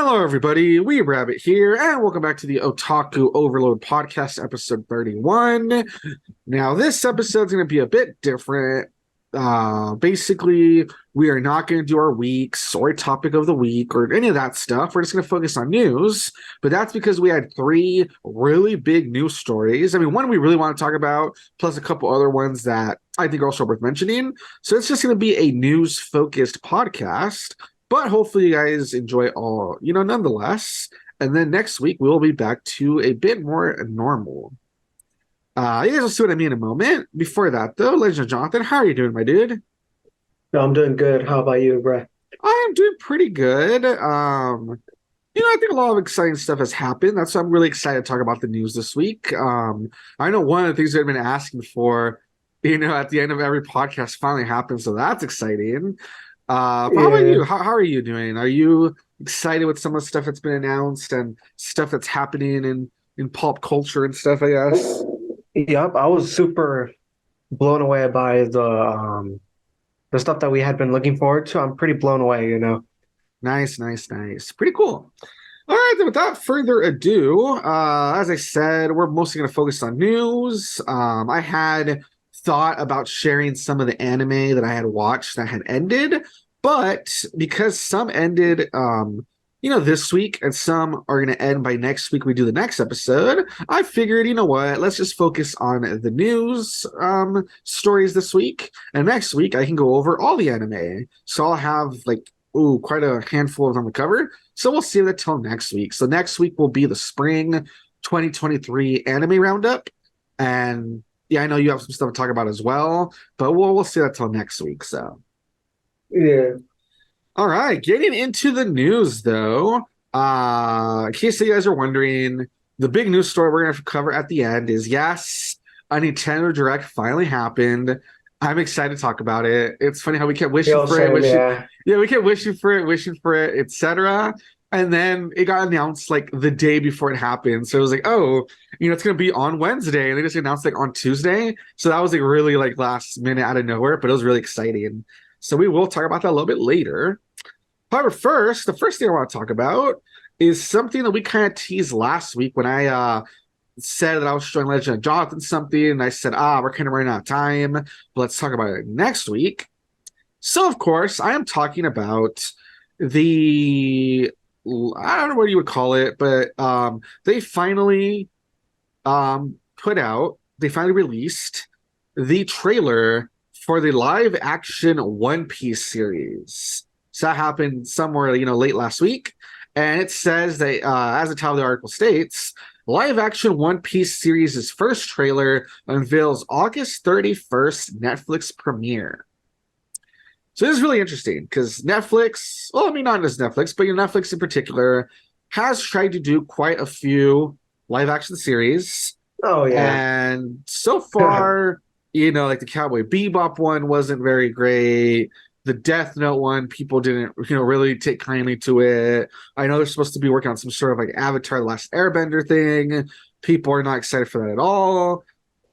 Hello, everybody. Weeb Rabbit here, and welcome back to the Otaku Overload Podcast, episode 31. Now, this episode is going to be a bit different. Basically, we are not going to do our weeks or a topic of the week or any of that stuff. We're just going to focus on news, but that's because we had three really big news stories. I mean, one we really want to talk about, plus a couple other ones that I think are also worth mentioning. So it's just going to be a news-focused podcast. But hopefully you guys enjoy all, nonetheless. And then next week, we'll be back to a bit more normal. You guys will see what I mean in a moment. Before that, though, Legend of Jonathan, how are you doing, my dude? No, I'm doing good. How about you, bro? I am doing pretty good. I think a lot of exciting stuff has happened. That's why I'm really excited to talk about the news this week. I know one of the things I've been asking for, at the end of every podcast finally happened, so that's exciting. How about you? How are you doing? Are you excited with some of the stuff that's been announced and stuff that's happening in pop culture and stuff, I guess? Yep, I was super blown away by the stuff that we had been looking forward to. I'm pretty blown away. Nice. Pretty cool. All right, then without further ado, as I said, we're mostly going to focus on news. I had thought about sharing some of the anime that I had watched that had ended, but because some ended this week and some are going to end by next week we do the next episode, I figured, let's just focus on the news stories this week, and next week I can go over all the anime. So I'll have quite a handful of them to cover. So we'll save that till next week. So next week will be the spring 2023 anime roundup, and yeah, I know you have some stuff to talk about as well, but we'll see that till next week. So, yeah. All right, getting into the news though. In case you guys are wondering, the big news story we're gonna cover at the end is yes, a Nintendo Direct finally happened. I'm excited to talk about it. It's funny how we kept wishing for it, we kept wishing for it, etc. And then it got announced the day before it happened. So it was it's going to be on Wednesday. And they just announced on Tuesday. So that was really last minute out of nowhere, but it was really exciting. So we will talk about that a little bit later. However, the first thing I want to talk about is something that we kind of teased last week when I said that I was showing Legend of Jonathan something. And I said, we're kind of running out of time, but let's talk about it next week. So, of course, I am talking about I don't know what you would call it, but they finally released the trailer for the live action One Piece series. So that happened somewhere, late last week. And it says that, as the title of the article states, live action One Piece series' first trailer unveils August 31st Netflix premiere. So this is really interesting because Netflix, well, I mean, not just Netflix, but Netflix in particular, has tried to do quite a few live action series. Oh, yeah. And so far, the Cowboy Bebop one wasn't very great. The Death Note one, people didn't, really take kindly to it. I know they're supposed to be working on some sort of Avatar The Last Airbender thing. People are not excited for that at all.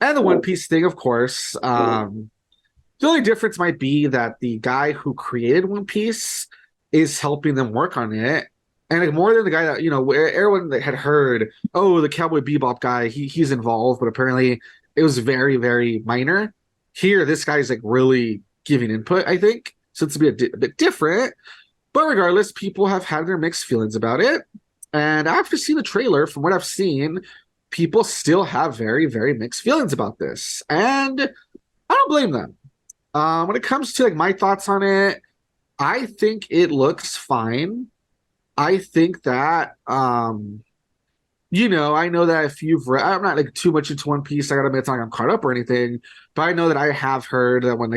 And the One Piece thing, of course. The only difference might be that the guy who created One Piece is helping them work on it. And more than the guy that, everyone that had heard, the Cowboy Bebop guy, he's involved, but apparently it was very, very minor. Here, this guy's really giving input, I think. So it's a bit different. But regardless, people have had their mixed feelings about it. And after seeing the trailer, from what I've seen, people still have very, very mixed feelings about this. And I don't blame them. When it comes to my thoughts on it, I think it looks fine. I think that I know that if you've read, I'm not too much into One Piece. I gotta admit, it's not like I'm caught up or anything, but I know that I have heard that when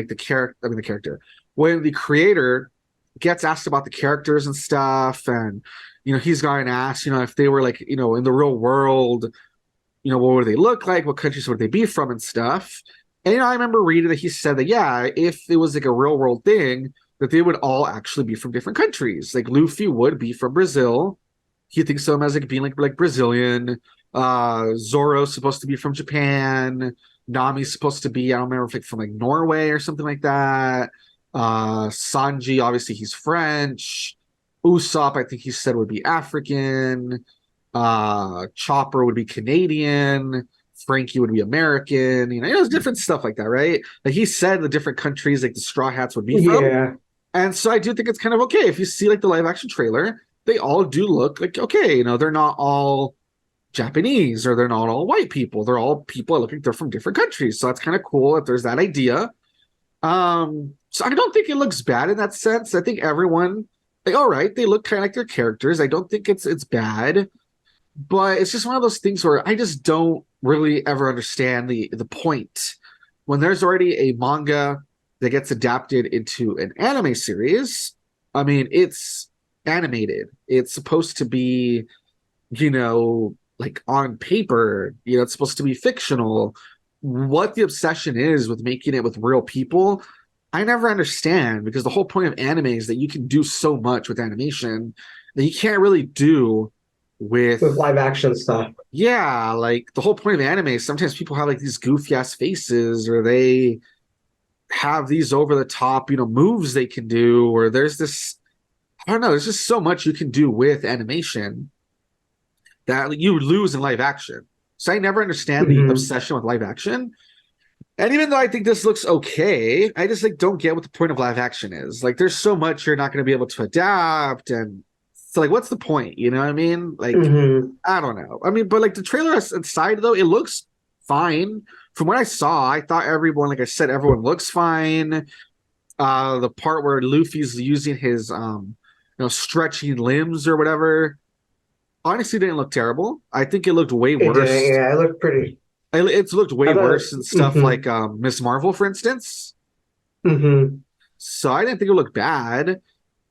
when the creator gets asked about the characters and stuff, and he's gotten asked, if they were in the real world, what would they look like? What countries would they be from and stuff? And I remember reading that he said that, yeah, if it was a real world thing, that they would all actually be from different countries. Luffy would be from Brazil. He thinks of him as being Brazilian. Zoro's supposed to be from Japan. Nami's supposed to be, I don't remember if from Norway or something like that. Sanji, obviously he's French. Usopp, I think he said would be African. Chopper would be Canadian. Frankie would be American. It was different stuff like that, right? Like he said, the different countries like the Straw Hats would be from. Yeah. And so I do think it's kind of okay if you see like the live action trailer, they all do look like okay. They're not all Japanese or they're not all white people. They're all people that look like they're from different countries. So that's kind of cool if there's that idea. So I don't think it looks bad in that sense. I think everyone like all right, they look kind of like their characters. I don't think it's bad, but it's just one of those things where I just don't really ever understand the point when there's already a manga that gets adapted into an anime series. I mean, it's animated. It's supposed to be, like on paper, it's supposed to be fictional. What the obsession is with making it with real people, I never understand because the whole point of anime is that you can do so much with animation that you can't really do with live action stuff. Yeah, like the whole point of anime is sometimes people have like these goofy ass faces or they have these over the top, moves they can do, or there's this, I don't know, there's just so much you can do with animation that you lose in live action. So I never understand the obsession with live action. And even though I think this looks okay, I just like don't get what the point of live action is. Like there's so much you're not going to be able to adapt, and so like what's the point? You know what I mean? Like I don't know. I mean, but like the trailer aside though, it looks fine. From what I saw, I thought everyone, like I said, everyone looks fine. The part where Luffy's using his stretching limbs or whatever, honestly didn't look terrible. I think it looked way worse. Yeah, it looked pretty. It's looked way worse than stuff like Miss Marvel, for instance. So I didn't think it looked bad,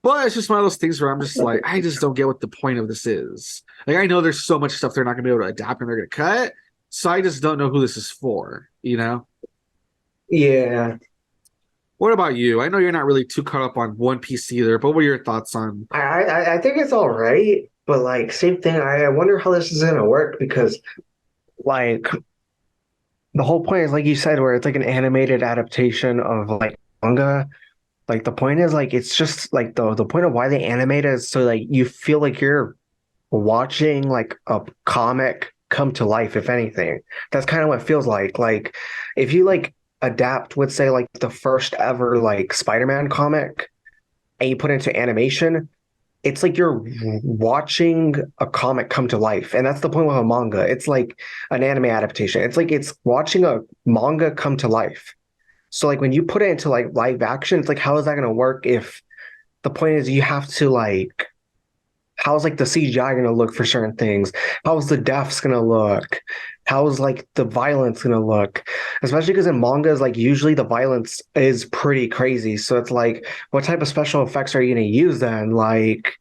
but it's just one of those things where I'm just like, I just don't get what the point of this is. Like, I know there's so much stuff they're not going to be able to adapt and they're going to cut, so I just don't know who this is for, Yeah. What about you? I know you're not really too caught up on One Piece either, but what are your thoughts on? I think it's all right, but like same thing. I wonder how this is gonna work because like the whole point is like you said, where it's like an animated adaptation of like manga. Like the point is like it's just like the point of why they animate it is so like you feel like you're watching like a comic come to life, if anything. That's kind of what it feels like. Like if you like adapt with say like the first ever like Spider-Man comic and you put it into animation, it's like you're watching a comic come to life. And that's the point with a manga. It's like an anime adaptation. It's like it's watching a manga come to life. So like when you put it into like live action, it's like how is that going to work if the point is you have to like how's like the CGI going to look for certain things? How's the deaths going to look? How's like the violence going to look? Especially because in mangas, like usually the violence is pretty crazy. So it's like, what type of special effects are you going to use then? Like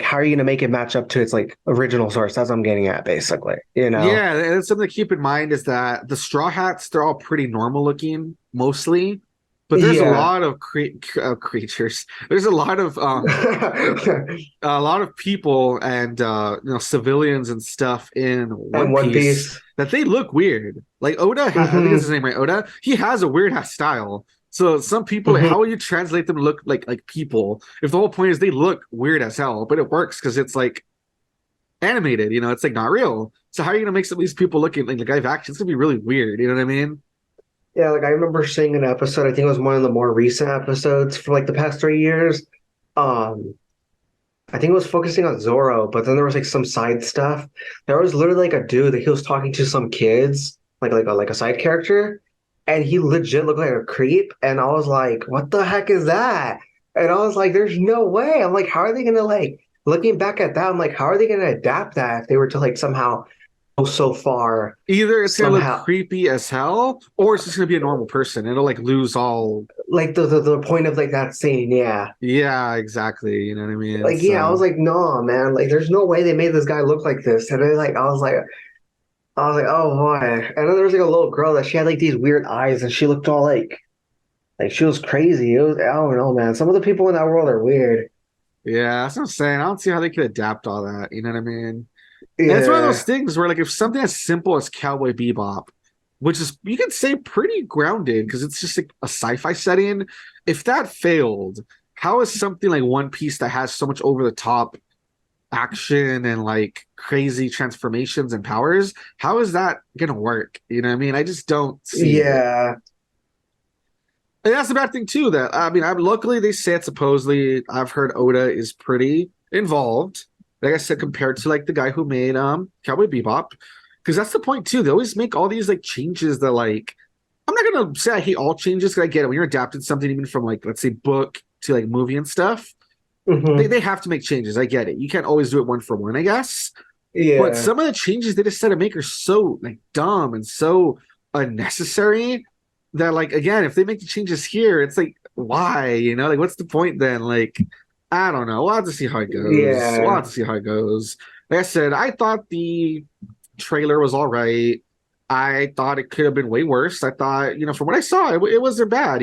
how are you going to make it match up to its like original source? That's what I'm getting at, basically. Yeah, and something to keep in mind is that the Straw Hats, they're all pretty normal looking, mostly. But there's a lot of creatures. There's a lot of people and civilians and stuff in One Piece that they look weird. Like Oda, I think that's his name, right? Oda. He has a weird ass style. So some people, like, how will you translate them to look like people if the whole point is they look weird as hell? But it works because it's like animated. It's like not real. So how are you gonna make some of these people looking like live action? It's gonna be really weird. You know what I mean? Yeah, like I remember seeing an episode, I think it was one of the more recent episodes from like the past 3 years. I think it was focusing on Zoro, but then there was like some side stuff. There was literally like a dude that he was talking to some kids, like a side character, and he legit looked like a creep. And I was like, what the heck is that? And I was like, there's no way. I'm like, how are they gonna like looking back at that, I'm like, how are they gonna adapt that if they were to like somehow so far? Either it's gonna look creepy as hell, or it's just gonna be a normal person. It'll like lose all like the point of like that scene. Yeah, exactly. You know what I mean? Like I was like, no, man, like there's no way they made this guy look like this. And then like I was like, oh boy. And then there was like a little girl that she had like these weird eyes, and she looked all like she was crazy. I don't know, man. Some of the people in that world are weird. Yeah, that's what I'm saying. I don't see how they could adapt all that. You know what I mean? Yeah. And it's one of those things where, like, if something as simple as Cowboy Bebop, which is, you could say, pretty grounded because it's just like a sci-fi setting, if that failed, how is something like One Piece that has so much over the top action and like crazy transformations and powers, how is that gonna work? You know what I mean? I just don't see it. Yeah. And that's the bad thing too. That I mean, luckily they said supposedly I've heard Oda is pretty involved. Like I said, compared to like the guy who made Cowboy Bebop, because that's the point too. They always make all these like changes that like I'm not gonna say I hate all changes because I get it when you're adapting something even from like let's say book to like movie and stuff. They have to make changes. I get it. You can't always do it one for one, I guess. But Yeah. some of the changes they decided to make are so like dumb and so unnecessary that like again, if they make the changes here, it's like why? You know, like what's the point then? Like, I don't know. We'll have to see how it goes. We'll Yeah. have to see how it goes. Like I said, I thought the trailer was all right. I thought it could have been way worse. I thought, from what I saw, it wasn't bad,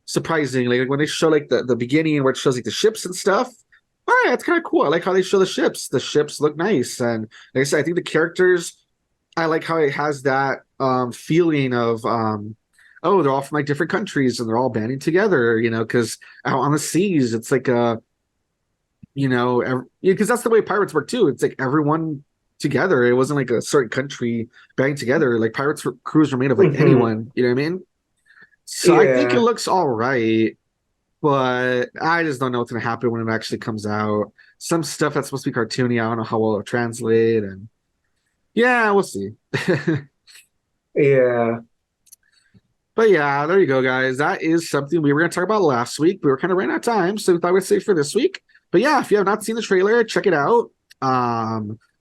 surprisingly. Like when they show like the beginning where it shows like the ships and stuff. All right, that's kind of cool. I like how they show the ships. The ships look nice. And like I said, I think the characters, I like how it has that feeling of oh, they're all from like different countries and they're all banding together, because out on the seas, it's like because that's the way pirates work too. It's like everyone together. It wasn't like a certain country banding together. Like crews were made of like anyone, you know what I mean? So I think it looks all right, but I just don't know what's gonna happen when it actually comes out. Some stuff that's supposed to be cartoony, I don't know how well it'll translate, and yeah, we'll see. Yeah. But yeah, there you go, guys. That is something we were going to talk about last week. We were kind of running out of time, so we thought we'd save for this week. But yeah, if you have not seen the trailer, check it out.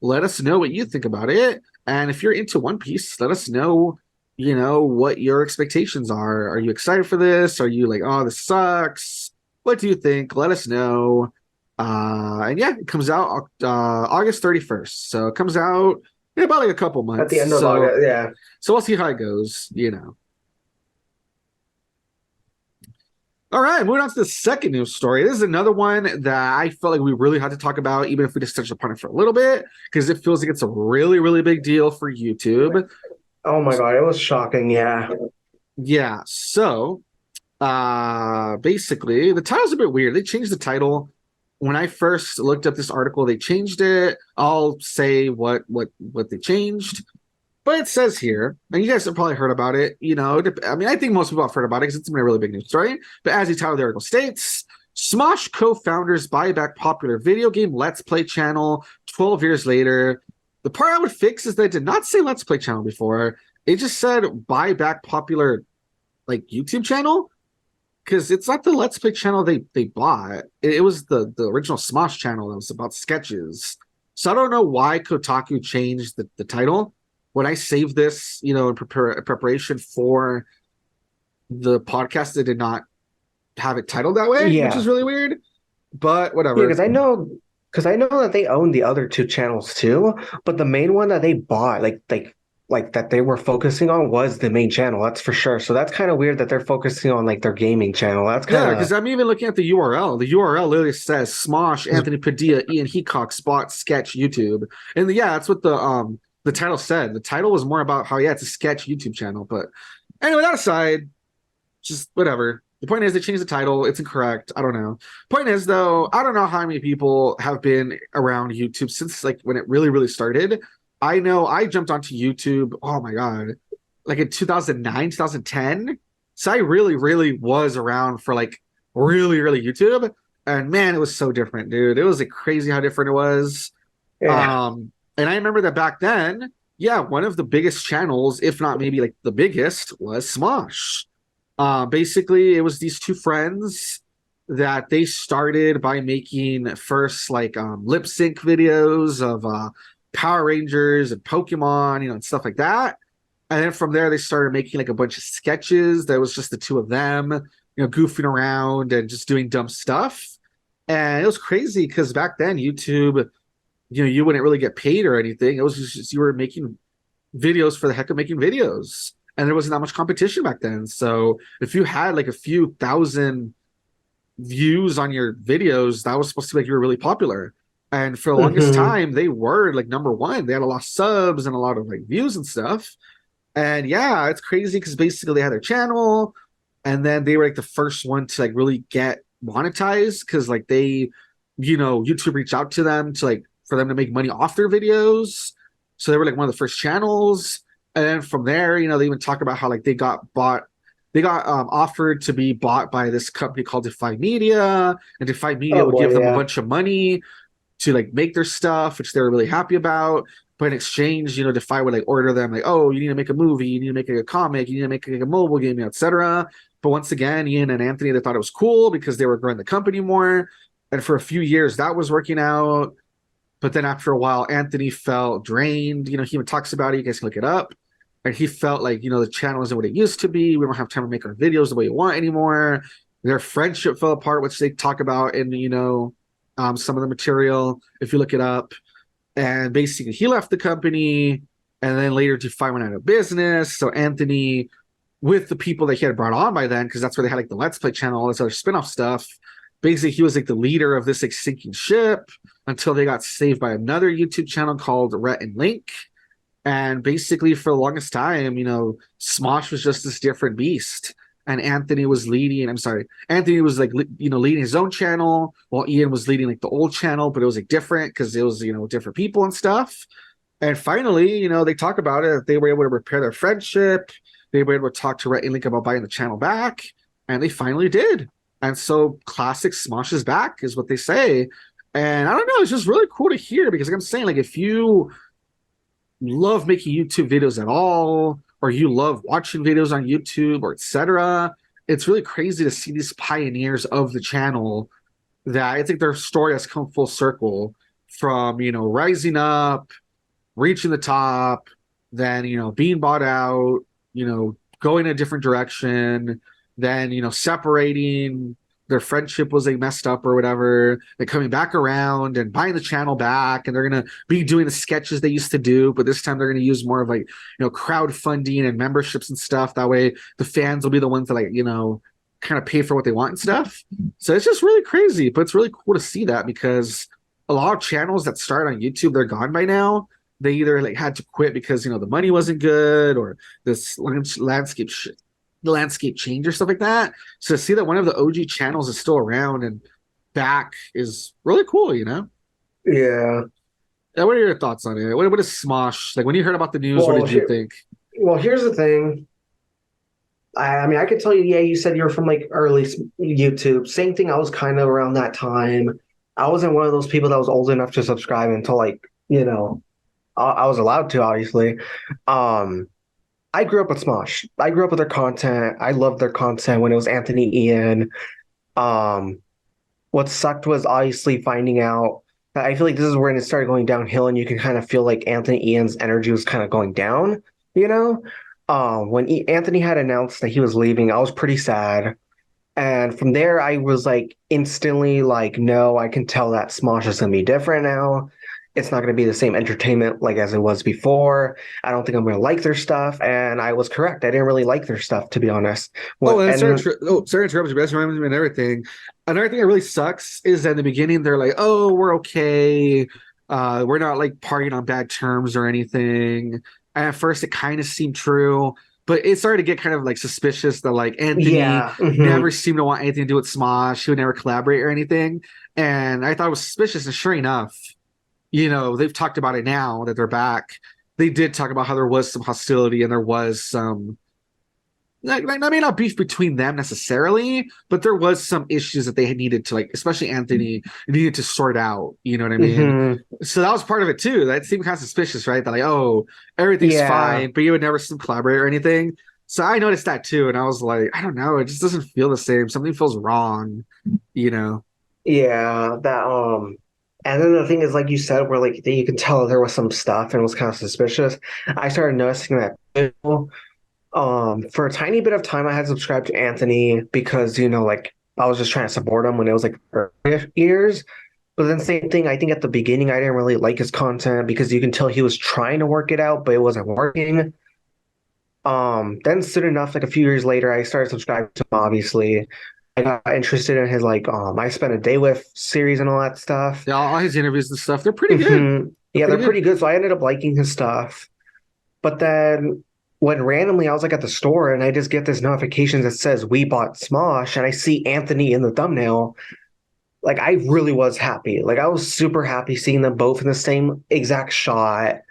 Let us know what you think about it. And if you're into One Piece, let us know, what your expectations are. Are you excited for this? Are you like, oh, this sucks? What do you think? Let us know. And yeah, it comes out August 31st. So it comes out in about like a couple months. At the end of August, yeah. So we'll see how it goes, All right, moving on to the second news story. This is another one that I felt like we really had to talk about, even if we just touched upon it for a little bit, because it feels like it's a really, really big deal for YouTube. Oh my God, it was shocking, yeah. Yeah, so basically, the title's a bit weird. They changed the title. When I first looked up this article, they changed it. I'll say what they changed. But it says here, and you guys have probably heard about it, I mean, I think most people have heard about it because it's been a really big news story. But as the title of the article states, Smosh co-founders buy back popular video game Let's Play channel 12 years later. The part I would fix is they did not say Let's Play channel before. It just said buy back popular, like, YouTube channel. Because it's not the Let's Play channel they bought. It was the original Smosh channel that was about sketches. So I don't know why Kotaku changed the title. When I saved this, in preparation for the podcast, they did not have it titled that way, which is really weird. But whatever. Yeah, because I know that they own the other two channels too, but the main one that they bought, like that they were focusing on, was the main channel. That's for sure. So that's kind of weird that they're focusing on like their gaming channel. That's kind of because I'm even looking at the URL. The URL literally says Smosh, Anthony Padilla, Ian Heacock, Spot, Sketch, YouTube, and that's what the title said. The title was more about how, it's a sketch YouTube channel. But anyway, that aside, just whatever. The point is they changed the title. It's incorrect. I don't know. Point is, though, I don't know how many people have been around YouTube since like when it really, really started. I know I jumped onto YouTube, oh my God, like in 2009, 2010. So I really, really was around for like really, really YouTube. And man, it was so different, dude. It was like crazy how different it was. yeah. And I remember that back then, one of the biggest channels, if not maybe like the biggest, was Smosh. Basically, it was these two friends that they started by making first like lip sync videos of Power Rangers and Pokemon, and stuff like that. And then from there, they started making like a bunch of sketches. That was just the two of them, goofing around and just doing dumb stuff. And it was crazy because back then, YouTube, you wouldn't really get paid or anything. It was just you were making videos for the heck of making videos. And there wasn't that much competition back then. So if you had like a few thousand views on your videos, that was supposed to be like you were really popular. And for the longest time, they were like number one. They had a lot of subs and a lot of like views and stuff. And it's crazy because basically they had their channel, and then they were like the first one to like really get monetize because like they, YouTube reached out to them to like for them to make money off their videos. So they were like one of the first channels. And then from there, they even talk about how like they got offered to be bought by this company called Defy Media, and Defy Media Oh would boy, give them a yeah. bunch of money to like make their stuff, which they were really happy about. But in exchange, Defy would like order them like, oh, you need to make a movie, you need to make like, a comic, you need to make like, a mobile game, etc. But once again, Ian and Anthony, they thought it was cool because they were growing the company more. And for a few years, that was working out. But then after a while, Anthony felt drained. He even talks about it. You guys can look it up. And he felt like, the channel isn't what it used to be. We don't have time to make our videos the way you want anymore. Their friendship fell apart, which they talk about in, some of the material, if you look it up. And basically, he left the company. And then later, Defy went out of business. So Anthony, with the people that he had brought on by then, because that's where they had like the Let's Play channel, all this other spin-off stuff. Basically, he was like the leader of this like sinking ship until they got saved by another YouTube channel called Rhett and Link. And basically, for the longest time, Smosh was just this different beast. And Anthony was leading, Anthony was like, leading his own channel while Ian was leading like the old channel, but it was like different because it was, different people and stuff. And finally, they talk about it. They were able to repair their friendship. They were able to talk to Rhett and Link about buying the channel back. And they finally did. And so classic Smosh is back is what they say. And I don't know, it's just really cool to hear because like I'm saying, like if you love making YouTube videos at all, or you love watching videos on YouTube or etc., it's really crazy to see these pioneers of the channel that I think their story has come full circle from, rising up, reaching the top, then, being bought out, going a different direction, then, separating, their friendship was like messed up or whatever. They're coming back around and buying the channel back, and they're gonna be doing the sketches they used to do, but this time they're gonna use more of like crowdfunding and memberships and stuff. That way, the fans will be the ones that like kind of pay for what they want and stuff. So it's just really crazy, but it's really cool to see that because a lot of channels that start on YouTube, they're gone by now. They either like had to quit because the money wasn't good or this landscape the landscape change or stuff like that. So to see that one of the OG channels is still around and back is really cool, Yeah. What are your thoughts on it? What is Smosh? Like when you heard about the news, what Well, did you think? well, here's the thing. I mean, I could tell you, yeah, you said you're from like early YouTube. Same thing. I was kind of around that time. I wasn't one of those people that was old enough to subscribe until like, I was allowed to, obviously. I grew up with Smosh. I grew up with their content. I loved their content when it was Anthony Ian. What sucked was obviously finding out that I feel like this is when it started going downhill, and you can kind of feel like Anthony Ian's energy was kind of going down, When Anthony had announced that he was leaving, I was pretty sad. And from there, I was like instantly like, no, I can tell that Smosh is going to be different now. It's not going to be the same entertainment like as it was before. I don't think I'm going to like their stuff. And I was correct. I didn't really like their stuff, to be honest. Sorry to interrupt you, but that's reminds me of everything. Another thing that really sucks is that in the beginning, they're like, oh, we're okay. We're not like partying on bad terms or anything. And at first, it kind of seemed true. But it started to get kind of like suspicious that like Anthony never seemed to want anything to do with Smosh. He would never collaborate or anything. And I thought it was suspicious. And sure enough, they've talked about it now that they're back. They did talk about how there was some hostility and there was some, I mean, not beef between them necessarily, but there was some issues that they had needed to like, especially Anthony needed to sort out. You know what I mean? So that was part of it too. That seemed kind of suspicious, right? That like, oh, everything's fine, but you would never see them collaborate or anything. So I noticed that too, and I was like, I don't know, it just doesn't feel the same. Something feels wrong. Yeah, that and then the thing is, like you said, where like you can tell there was some stuff and it was kind of suspicious. I started noticing that too. For a tiny bit of time, I had subscribed to Anthony because like I was just trying to support him when it was like early years. But then same thing, I think at the beginning I didn't really like his content because you can tell he was trying to work it out, but it wasn't working. Then soon enough, like a few years later, I started subscribing to him, obviously. I got interested in his like I Spent a Day With series and all that stuff. Yeah, all his interviews and stuff, they're pretty good. Yeah, they're pretty good. So I ended up liking his stuff. But then when randomly I was like at the store and I just get this notification that says we bought Smosh and I see Anthony in the thumbnail, like I really was happy. Like I was super happy seeing them both in the same exact shot,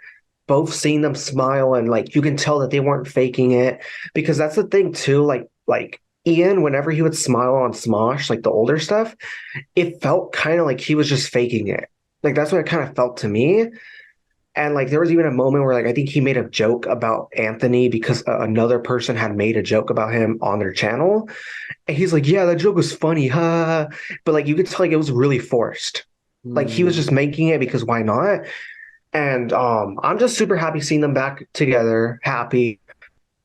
both seeing them smile, and like you can tell that they weren't faking it, because that's the thing too. Like Ian, whenever he would smile on Smosh, like the older stuff, it felt kind of like he was just faking it. Like that's what it kind of felt to me. And like there was even a moment where like I think he made a joke about Anthony because another person had made a joke about him on their channel, and he's like, "Yeah, that joke was funny, huh?" But like you could tell like it was really forced. Like he was just making it because why not? And I'm just super happy seeing them back together. Happy,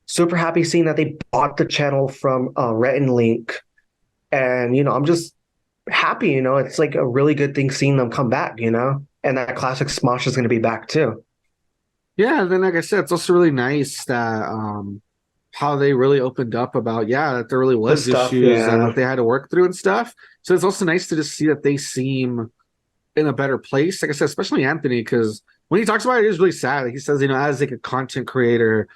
super happy seeing that they bought the channel from Rhett and Link, and I'm just happy. It's like a really good thing seeing them come back. And that classic Smosh is going to be back too. Yeah, and then like I said, it's also really nice that how they really opened up about that there really was stuff, issues and yeah. that they had to work through and stuff. So it's also nice to just see that they seem in a better place. Like I said, especially Anthony, because when he talks about it, it is really sad. He says, as like a content creator,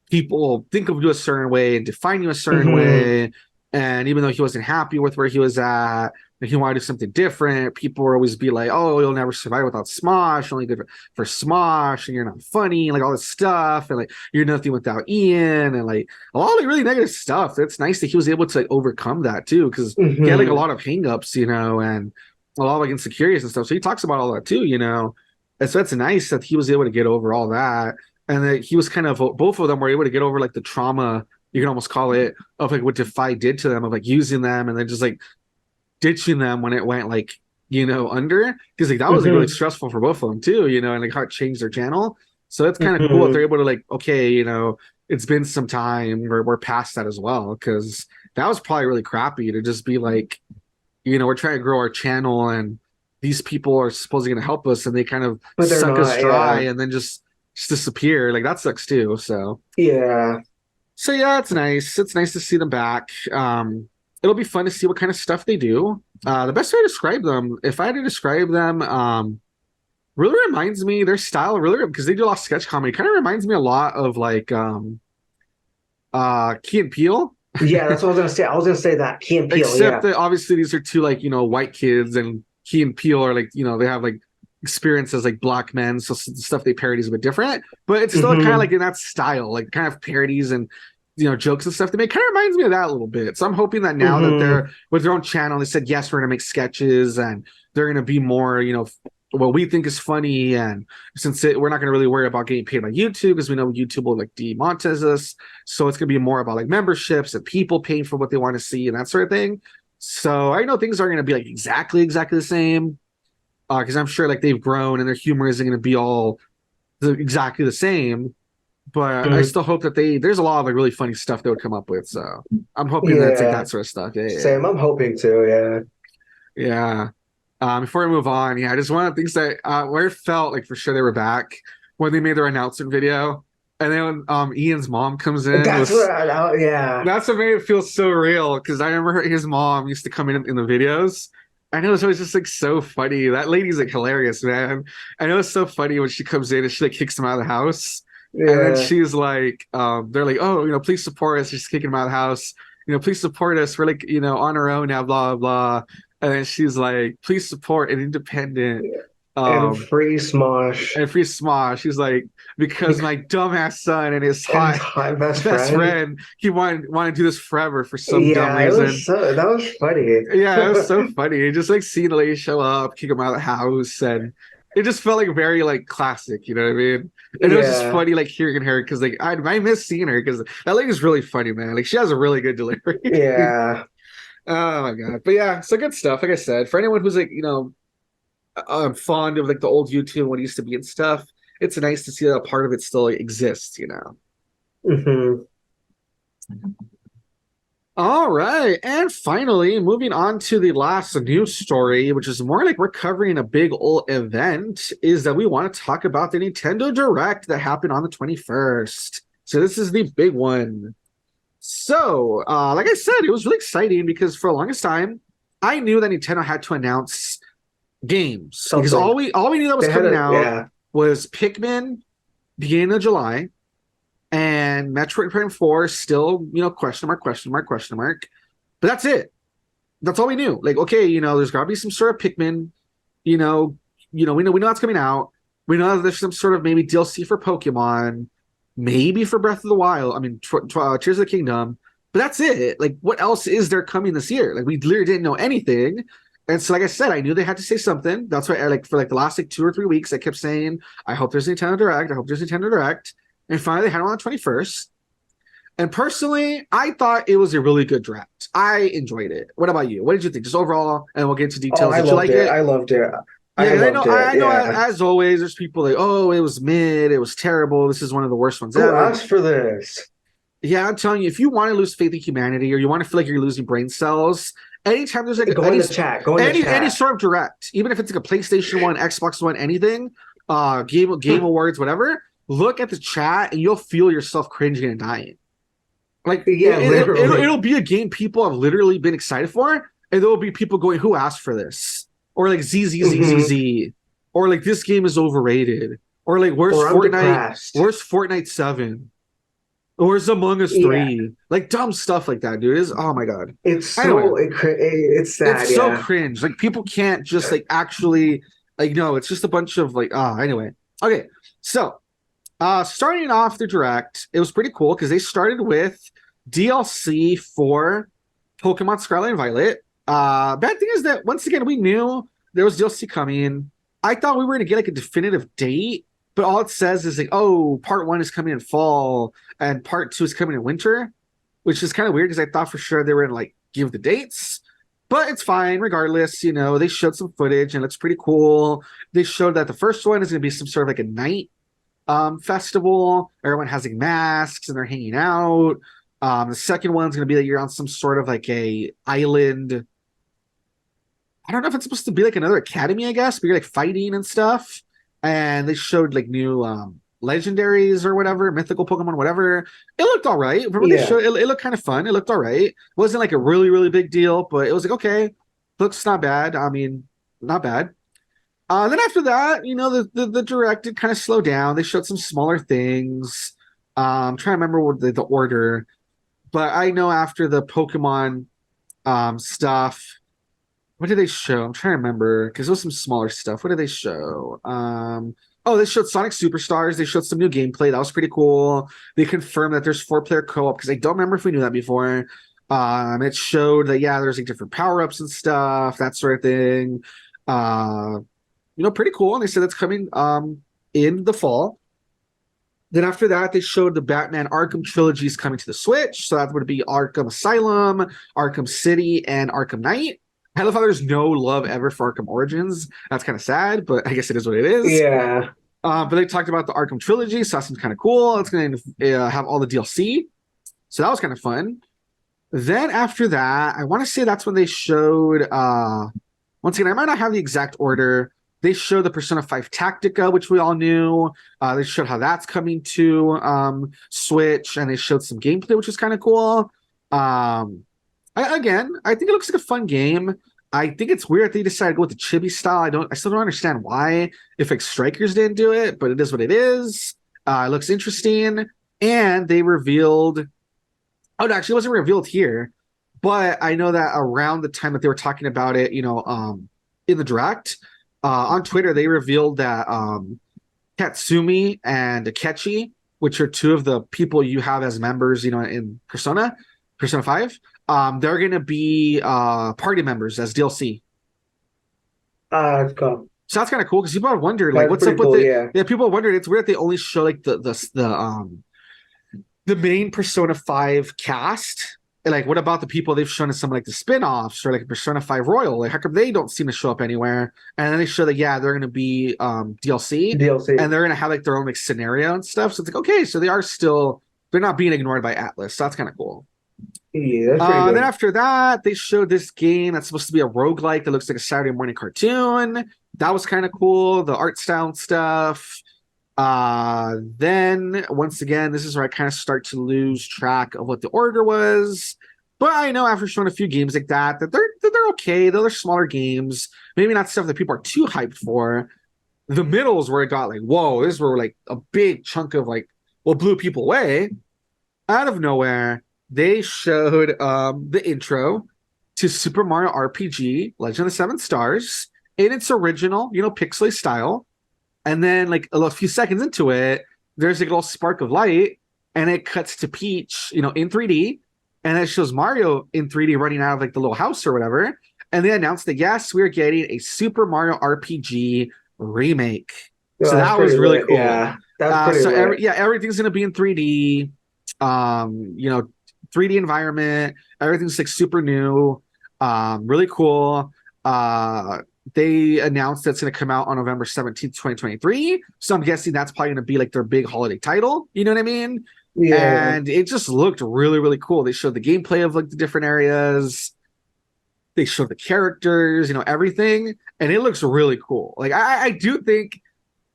people think of you a certain way and define you a certain way. And even though he wasn't happy with where he was at, and he wanted to do something different, people will always be like, "Oh, you'll never survive without Smosh. Only good for Smosh, and you're not funny," and like all this stuff, and like you're nothing without Ian, and like a lot of like really negative stuff. It's nice that he was able to like overcome that too, because he had like a lot of hangups, and a lot of like insecurities and stuff. So he talks about all that too, and so it's nice that he was able to get over all that, and that he was kind of both of them were able to get over like the trauma, you can almost call it, of like what Defy did to them, of like using them and then just like ditching them when it went like under, because like that was like really stressful for both of them too, and like how it changed their channel. So it's kind of cool if they're able to like, okay, it's been some time, we're past that as well, because that was probably really crappy to just be like, we're trying to grow our channel and these people are supposedly going to help us and they kind of suck us dry and then just disappear. Like that sucks too. So yeah. So yeah, it's nice. It's nice to see them back. It'll be fun to see what kind of stuff they do. The best way to describe them, if I had to describe them, really reminds me, their style really, because they do a lot of sketch comedy, kind of reminds me a lot of like Key and Peele. Yeah, that's what I was gonna say. I was gonna say that Key and Peele. Except that obviously these are two like white kids, and Key and Peele are like they have like experience as like black men, so the stuff they parody is a bit different, but it's still kind of like in that style, like kind of parodies and jokes and stuff they make. Kind of reminds me of that a little bit. So I'm hoping that now that they're with their own channel, they said yes, we're gonna make sketches and they're gonna be more what we think is funny, and since we're not gonna really worry about getting paid by YouTube because we know YouTube will like demonetize us, so it's gonna be more about like memberships and people paying for what they want to see and that sort of thing. So I know things aren't gonna be like exactly the same, because I'm sure like they've grown and their humor isn't going to be all exactly the same, but I still hope that there's a lot of like really funny stuff they would come up with. So I'm hoping that it's like that sort of stuff. Yeah. Same. I'm hoping to. Yeah. Before we move on, just one of the things that where it felt like for sure they were back when they made their announcement video, and then when Ian's mom comes in. That's That's what made it feel so real, because I remember his mom used to come in the videos. I know, it's always just like so funny. That lady's like hilarious, man. I know it's so funny when she comes in and she like kicks him out of the house. And then she's like, they're like, "Oh, please support us." She's kicking him out of the house. "Please support us. We're like, on our own now, blah, blah." And then she's like, "Please support an independent and free Smosh." And free Smosh. She's like, "Because my dumbass son and his hot best friend, he wanted to do this forever for some dumb reason." That was funny. Yeah, it was so funny. Just like seeing the lady show up, kick him out of the house, and it just felt like very like classic, you know what I mean? And it was just funny like hearing her, because like I miss seeing her, because that lady's really funny, man. Like she has a really good delivery. Yeah. Oh my god. But yeah, so good stuff. Like I said, for anyone who's like, fond of like the old YouTube when it used to be and stuff, it's nice to see that a part of it still exists, All right, and finally, moving on to the last news story, which is more like we're covering a big old event, is that we want to talk about the Nintendo Direct that happened on the 21st. So this is the big one. So, like I said, it was really exciting because for the longest time, I knew that Nintendo had to announce games. Because all we knew that was coming out was Pikmin beginning of July, and Metroid Prime 4 still, question mark, question mark, question mark. But that's it. That's all we knew. Like, okay, there's gotta be some sort of Pikmin, we know that's coming out. We know that there's some sort of maybe DLC for Pokemon, maybe for Breath of the Wild. I mean, Tears of the Kingdom. But that's it. Like, what else is there coming this year? Like, we literally didn't know anything. And so, like I said, I knew they had to say something. That's why, for the last 2 or 3 weeks, I kept saying, "I hope there's a Nintendo Direct. I hope there's a Nintendo Direct." And finally, they had it on the 21st. And personally, I thought it was a really good Direct. I enjoyed it. What about you? What did you think, just overall? And we'll get into details. I did you loved like it? I loved it. Yeah, I know. Yeah. As always, there's people like, "Oh, it was mid. It was terrible. This is one of the worst ones Who ever." asked for this? Yeah, I'm telling you, if you want to lose faith in humanity or you want to feel like you're losing brain cells, anytime there's Go in the chat. Go in the chat. Any sort of Direct, even if it's like a PlayStation 1, Xbox One, anything, Game Awards, whatever, look at the chat and you'll feel yourself cringing and dying. Like, yeah, it'll be a game people have literally been excited for, and there will be people going, "Who asked for this?" Or like ZZZZZ, or like, "This game is overrated," or like, "Where's Fortnite? Where's Fortnite 7? Where's Among Us 3? Like, dumb stuff like that, dude. Oh my god, it's so it's sad. It's so cringe. Like, people can't just like actually no. It's just a bunch of like anyway. Okay, so starting off the Direct, it was pretty cool because they started with DLC for Pokemon Scarlet and Violet. Bad thing is that once again we knew there was DLC coming. I thought we were gonna get like a definitive date, but all it says is like, "Oh, part 1 is coming in fall and part 2 is coming in winter," which is kind of weird because I thought for sure they were gonna like give the dates. But it's fine regardless. They showed some footage and it looks pretty cool. They showed that the first one is gonna be some sort of like a night festival. Everyone has like masks and they're hanging out. The second one's gonna be that you're on some sort of like a island. I don't know if it's supposed to be like another academy, I guess, but you're like fighting and stuff. And they showed like new legendaries or whatever, mythical Pokemon, whatever. It looked all right. From what they showed, it looked kind of fun. It looked all right. It wasn't like a really, really big deal, but it was like, okay, looks not bad. I mean, not bad. Then after that, the Direct did kind of slow down. They showed some smaller things. I'm trying to remember what the order, but I know after the Pokemon stuff, what did they show? I'm trying to remember because there was some smaller stuff. What did they show? They showed Sonic Superstars. They showed some new gameplay. That was pretty cool. They confirmed that there's 4-player co-op because I don't remember if we knew that before. It showed that there's like different power-ups and stuff, that sort of thing. Pretty cool. And they said that's coming in the fall. Then after that, they showed the Batman Arkham trilogies coming to the Switch. So that would be Arkham Asylum, Arkham City, and Arkham Knight. I love how there's no love ever for Arkham Origins. That's kind of sad, but I guess it is what it is. Yeah. But they talked about the Arkham trilogy, so that seems kind of cool. It's going to have all the DLC. So that was kind of fun. Then after that, I want to say that's when they showed, once again, I might not have the exact order. They showed the Persona 5 Tactica, which we all knew. They showed how that's coming to Switch, and they showed some gameplay, which was kind of cool. I think it looks like a fun game. I think it's weird they decided to go with the chibi style. I still don't understand why, if like Strikers didn't do it, but it is what it is. It looks interesting. And they revealed, no, actually it wasn't revealed here, but I know that around the time that they were talking about it, in the Direct, on Twitter, they revealed that Katsumi and Akechi, which are 2 of the people you have as members, in Persona 5, they're going to be party members as DLC. That's cool. So that's kind of cool because people have wondered, like, what's up with it? Yeah, people have wondered. It's weird that they only show like the main Persona 5 cast. And, like, what about the people they've shown in some like the spin-offs or like Persona 5 Royal? Like, how come they don't seem to show up anywhere? And then they show that they're going to be DLC, and they're going to have like their own like scenario and stuff. So it's like, okay, so they're not being ignored by Atlas. So that's kind of cool. Yeah, that's pretty good. Then after that, they showed this game that's supposed to be a roguelike that looks like a Saturday morning cartoon. That was kind of cool. The art style and stuff. Then once again, this is where I kind of start to lose track of what the order was. But I know after showing a few games like that they're okay. They're smaller games. Maybe not stuff that people are too hyped for. The middles where it got like, whoa, this were like a big chunk of like What blew people away, out of nowhere, they showed the intro to Super Mario RPG Legend of the Seven Stars in its original, pixely style. And then like a few seconds into it, there's like a little spark of light and it cuts to Peach, in 3D. And it shows Mario in 3D running out of like the little house or whatever. And they announced that, yes, we're getting a Super Mario RPG remake. Yeah, So that's that was pretty really lit. cool. Yeah, that's pretty lit. Everything's going to be in 3D. 3D environment. Everything's like super new. Really cool. They announced that's going to come out on November 17th, 2023. So I'm guessing that's probably going to be like their big holiday title. You know what I mean? Yeah. And it just looked really, really cool. They showed the gameplay of like the different areas. They showed the characters, everything. And it looks really cool. Like I do think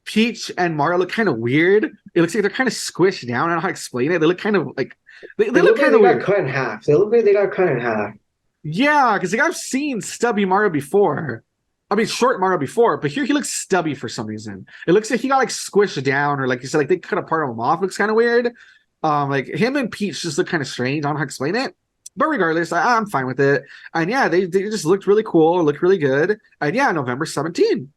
Peach and Mario look kind of weird. It looks like they're kind of squished down. I don't know how to explain it. They look kind of like they look kind of like weird. Got cut in half. They look like they got cut in half. Yeah, because like I've seen stubby Mario before. I mean, short Mario before, but here he looks stubby for some reason. It looks like he got like squished down, or like you said, like they cut a part of him off. It looks kind of weird. Like him and Peach just look kind of strange. I don't know how to explain it. But regardless, I'm fine with it. And yeah, they just looked really cool, looked really good. And yeah, November 17th.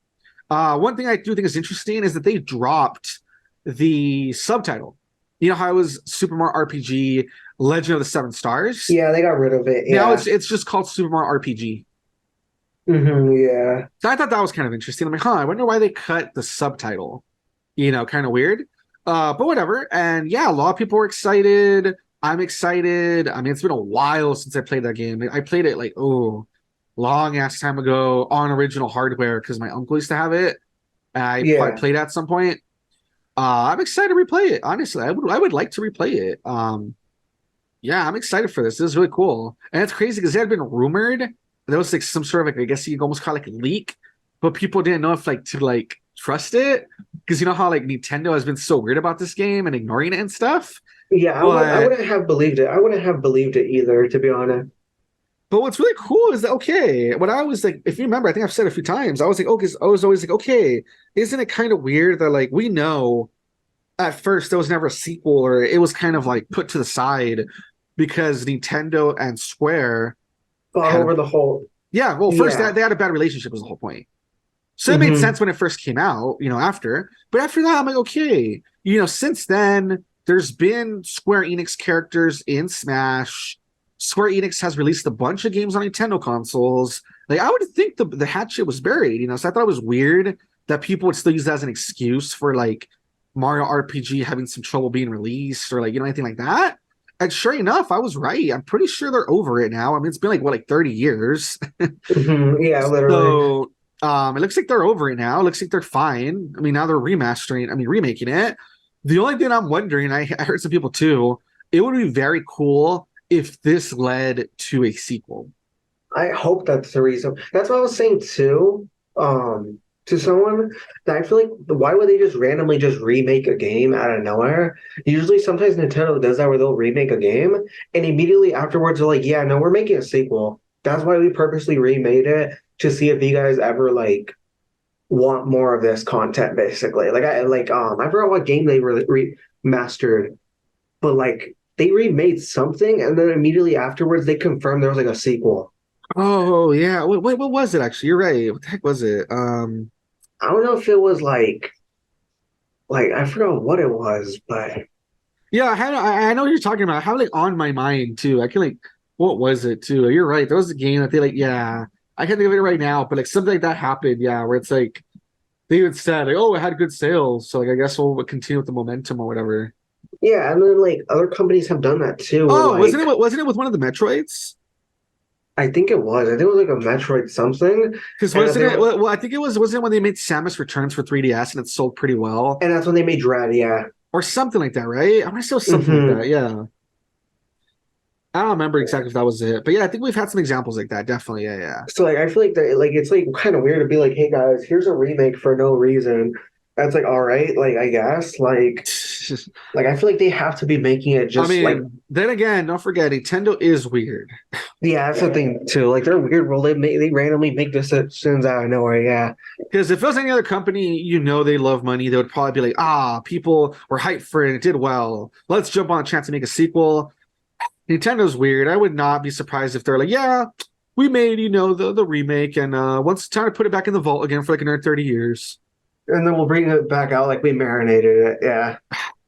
One thing I do think is interesting is that they dropped the subtitle. You know how it was Super Mario RPG Legend of the Seven Stars? Yeah, they got rid of it. Yeah. Now it's just called Super Mario RPG. Yeah. So I thought that was kind of interesting. I'm like, I wonder why they cut the subtitle. Kind of weird. But whatever. And yeah, a lot of people were excited. I'm excited. I mean, it's been a while since I played that game. I played it like, long ass time ago on original hardware because my uncle used to have it. I probably played it at some point. I'm excited to replay it. Honestly, I would like to replay it. Yeah, I'm excited for this. This is really cool. And it's crazy because it had been rumored. There was like some sort of like, I guess you could almost call it like a leak, but people didn't know if like to like trust it because you know how like Nintendo has been so weird about this game and ignoring it and stuff. Yeah, I wouldn't have believed it. I wouldn't have believed it either, to be honest. But what's really cool is that, okay, when I was like, if you remember, I think I've said it a few times, I was like, okay, I was always like, okay, isn't it kind of weird that like we know at first there was never a sequel or it was kind of like put to the side because Nintendo and Square Fought over the whole. Yeah, well, first they had a bad relationship was the whole point. So it made sense when it first came out, after. But after that, I'm like, okay, since then, there's been Square Enix characters in Smash. Square Enix has released a bunch of games on Nintendo consoles. Like, I would think the hatchet was buried, so I thought it was weird that people would still use that as an excuse for, like, Mario RPG having some trouble being released or, like, anything like that. And sure enough, I was right. I'm pretty sure they're over it now. I mean, it's been like 30 years. Yeah, literally. So it looks like they're over it now. It looks like they're fine. I mean, now they're remaking it. The only thing I'm wondering, I heard some people too, it would be very cool if this led to a sequel. I hope that's the reason. That's what I was saying too. To someone that I feel like why would they just randomly just remake a game out of nowhere? Usually sometimes Nintendo does that where they'll remake a game and immediately afterwards they're like, yeah, no, we're making a sequel. That's why we purposely remade it to see if you guys ever like want more of this content, basically. I forgot what game they remastered, but like they remade something and then immediately afterwards they confirmed there was like a sequel. Oh yeah. Wait, what was it actually? You're right. What the heck was it? I don't know if it was like I forgot what it was, but yeah, I know what you're talking about. I have like on my mind too. I can like, what was it too? You're right. There was a game that they like, yeah, I can't think of it right now, but like something like that happened, yeah, where it's like they even said like, oh, it had good sales, so like I guess we'll continue with the momentum or whatever. Yeah, and then like other companies have done that too. Oh, wasn't it with one of the Metroids? I think it was. I think it was like a Metroid something. Because wasn't it? Well, I think it wasn't it when they made Samus Returns for 3DS and it sold pretty well. And that's when they made Dread, yeah, or something like that, right? I want to say it was something like that. Yeah, I don't remember exactly if that was it, but yeah, I think we've had some examples like that. Definitely, yeah. So like, I feel like that, like it's like kind of weird to be like, hey guys, here's a remake for no reason. That's like, all right, like I guess, like I feel like they have to be making it just. I mean, then again, don't forget, Nintendo is weird. Yeah, that's the thing too. Like they're weird. Well, they randomly make decisions out of nowhere. Yeah, Because if it was any other company, they love money, they would probably be like, people were hyped for it, it did well. Let's jump on a chance to make a sequel. Nintendo's weird. I would not be surprised if they're like, yeah, we made, the remake, and once it's time to put it back in the vault again for like another 30 years. and then we'll bring it back out like we marinated it. Yeah,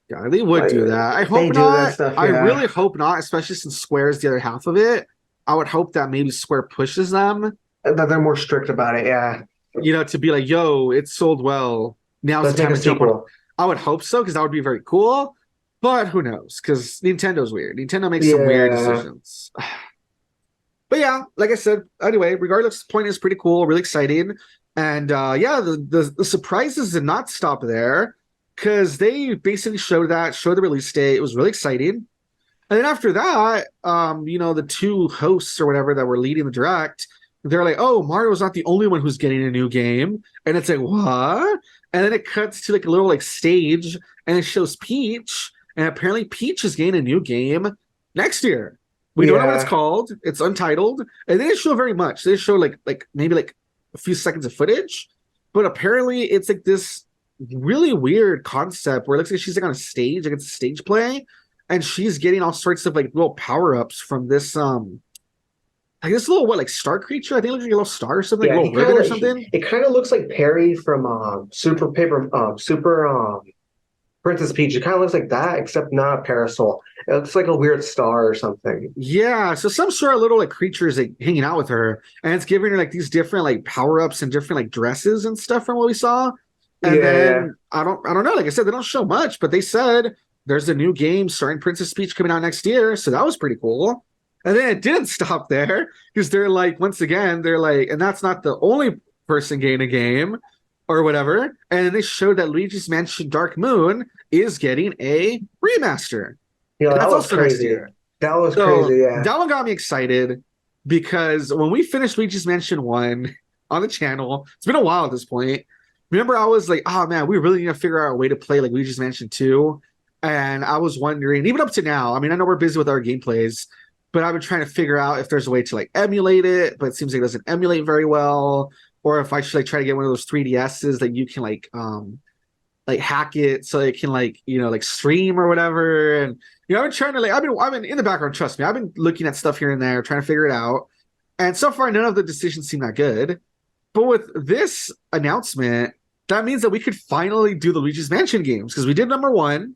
Yeah, they would like do that. I they hope do that not. stuff. I Yeah, really hope not, especially since Square is the other half of it. I would hope that maybe Square pushes them, and that they're more strict about it. Yeah, to be like, yo, it sold well. Now's let's the make time a to jump on it. sequel. I would hope so, because that would be very cool. But who knows? Because Nintendo's weird. Nintendo makes some weird Yeah, decisions. But yeah, like I said, anyway, regardless, the point is pretty cool, really exciting. And yeah, the surprises did not stop there, because they basically showed the release date. It was really exciting. And then after that, the two hosts or whatever that were leading the direct, they're like, "Oh, Mario's not the only one who's getting a new game." And it's like, "What?" And then it cuts to like a little like stage, and it shows Peach, and apparently Peach is getting a new game next year. We don't know what it's yeah, called. It's untitled, and they didn't show very much. They show like maybe like a few seconds of footage, but apparently it's like this really weird concept where it looks like she's like on a stage, like it's a stage play, and she's getting all sorts of like little power-ups from this like this little like star creature. I think it looks like a little star or something, like yeah. a He little ribbon kind or of something. it kind of looks like Perry from Super Princess Peach. It kind of looks like that, except not a parasol. It looks like a weird star or something. Yeah, so some sort of little like creatures like hanging out with her, and it's giving her like these different like power-ups and different like dresses and stuff from what we saw. And Yeah, then I don't know, like I said, they don't show much, but they said there's a new game starring Princess Peach coming out next year, so that was pretty cool. And then it didn't stop there, because they're like, once again, they're like, and that's not the only person getting a game or whatever. And then they showed that Luigi's Mansion Dark Moon is getting a remaster. And that that's was also next crazy. year. That was So crazy. Yeah, that one got me excited, because when we finished Luigi's Mansion 1 on the channel, it's been a while at this point. Remember, I was like, oh man, we really need to figure out a way to play like Luigi's Mansion 2. And I was wondering, even up to now, I mean, I know we're busy with our gameplays, but I've been trying to figure out if there's a way to like emulate it, but it seems like it doesn't emulate very well. Or if I should like try to get one of those 3DSs that you can like hack it so it can like like stream or whatever. And I've been trying to like I've been in the background, trust me, I've been looking at stuff here and there trying to figure it out, and so far none of the decisions seem that good. But with this announcement, that means that we could finally do the Luigi's Mansion games, because we did number 1.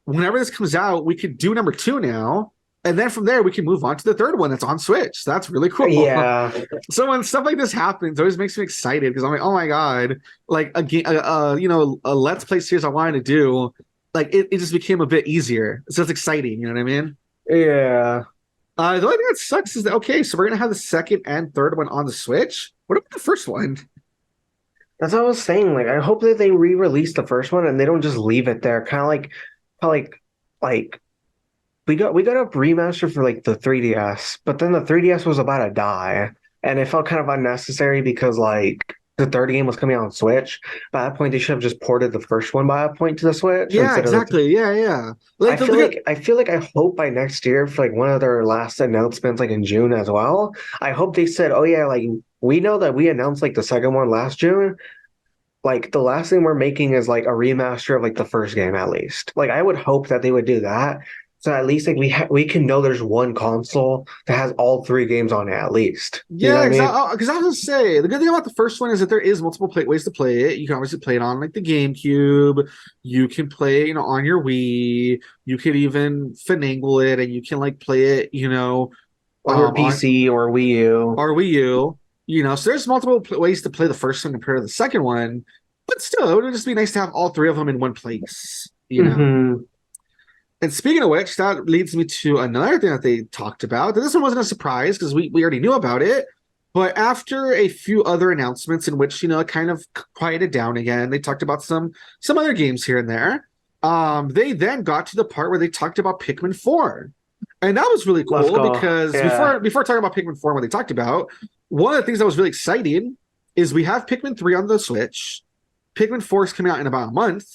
Whenever this comes out, we could do number 2 now, and then from there we can move on to the third one that's on Switch. So that's really cool. yeah, So when stuff like this happens, it always makes me excited, because I'm like, oh my god, like a game, a Let's Play series I wanted to do, like it just became a bit easier. So it's exciting, you know what I mean? yeah. The only thing that sucks is that, okay, so we're gonna have the second and third one on the Switch. What about the first one? That's what I was saying. Like, I hope that they re-release the first one and they don't just leave it there. Like we got a remaster for like the 3DS, but then the 3DS was about to die, and it felt kind of unnecessary because like the third game was coming out on Switch. By that point, they should have just ported the first one by that point to the Switch Yeah, instead of the. exactly. Yeah, yeah. I Like feel like I hope by next year for like one of their last announcements, like in June as well. I hope they said, "Oh yeah, like we know that we announced like the second one last June. Like the last thing we're making is like a remaster of like the first game at least." Like I would hope that they would do that, so at least like we can know there's one console that has all three games on it at least. You know Yeah, what I mean? exactly. Because I was gonna say, the good thing about the first one is that there is multiple ways to play it. You can obviously play it on like the GameCube. You can play, on your Wii. You could even finagle it, and you can like play it, On your on PC or Wii U. our Wii U. So there's multiple ways to play the first one compared to the second one. But still, it would just be nice to have all three of them in one place. Hmm. And speaking of which, that leads me to another thing that they talked about. This one wasn't a surprise, because we already knew about it. But after a few other announcements in which, it kind of quieted down again, they talked about some other games here and there. They then got to the part where they talked about Pikmin 4. And that was really Let's cool, go. because Yeah. before talking about Pikmin 4 and what they talked about, one of the things that was really exciting is we have Pikmin 3 on the Switch. Pikmin 4 is coming out in about a month.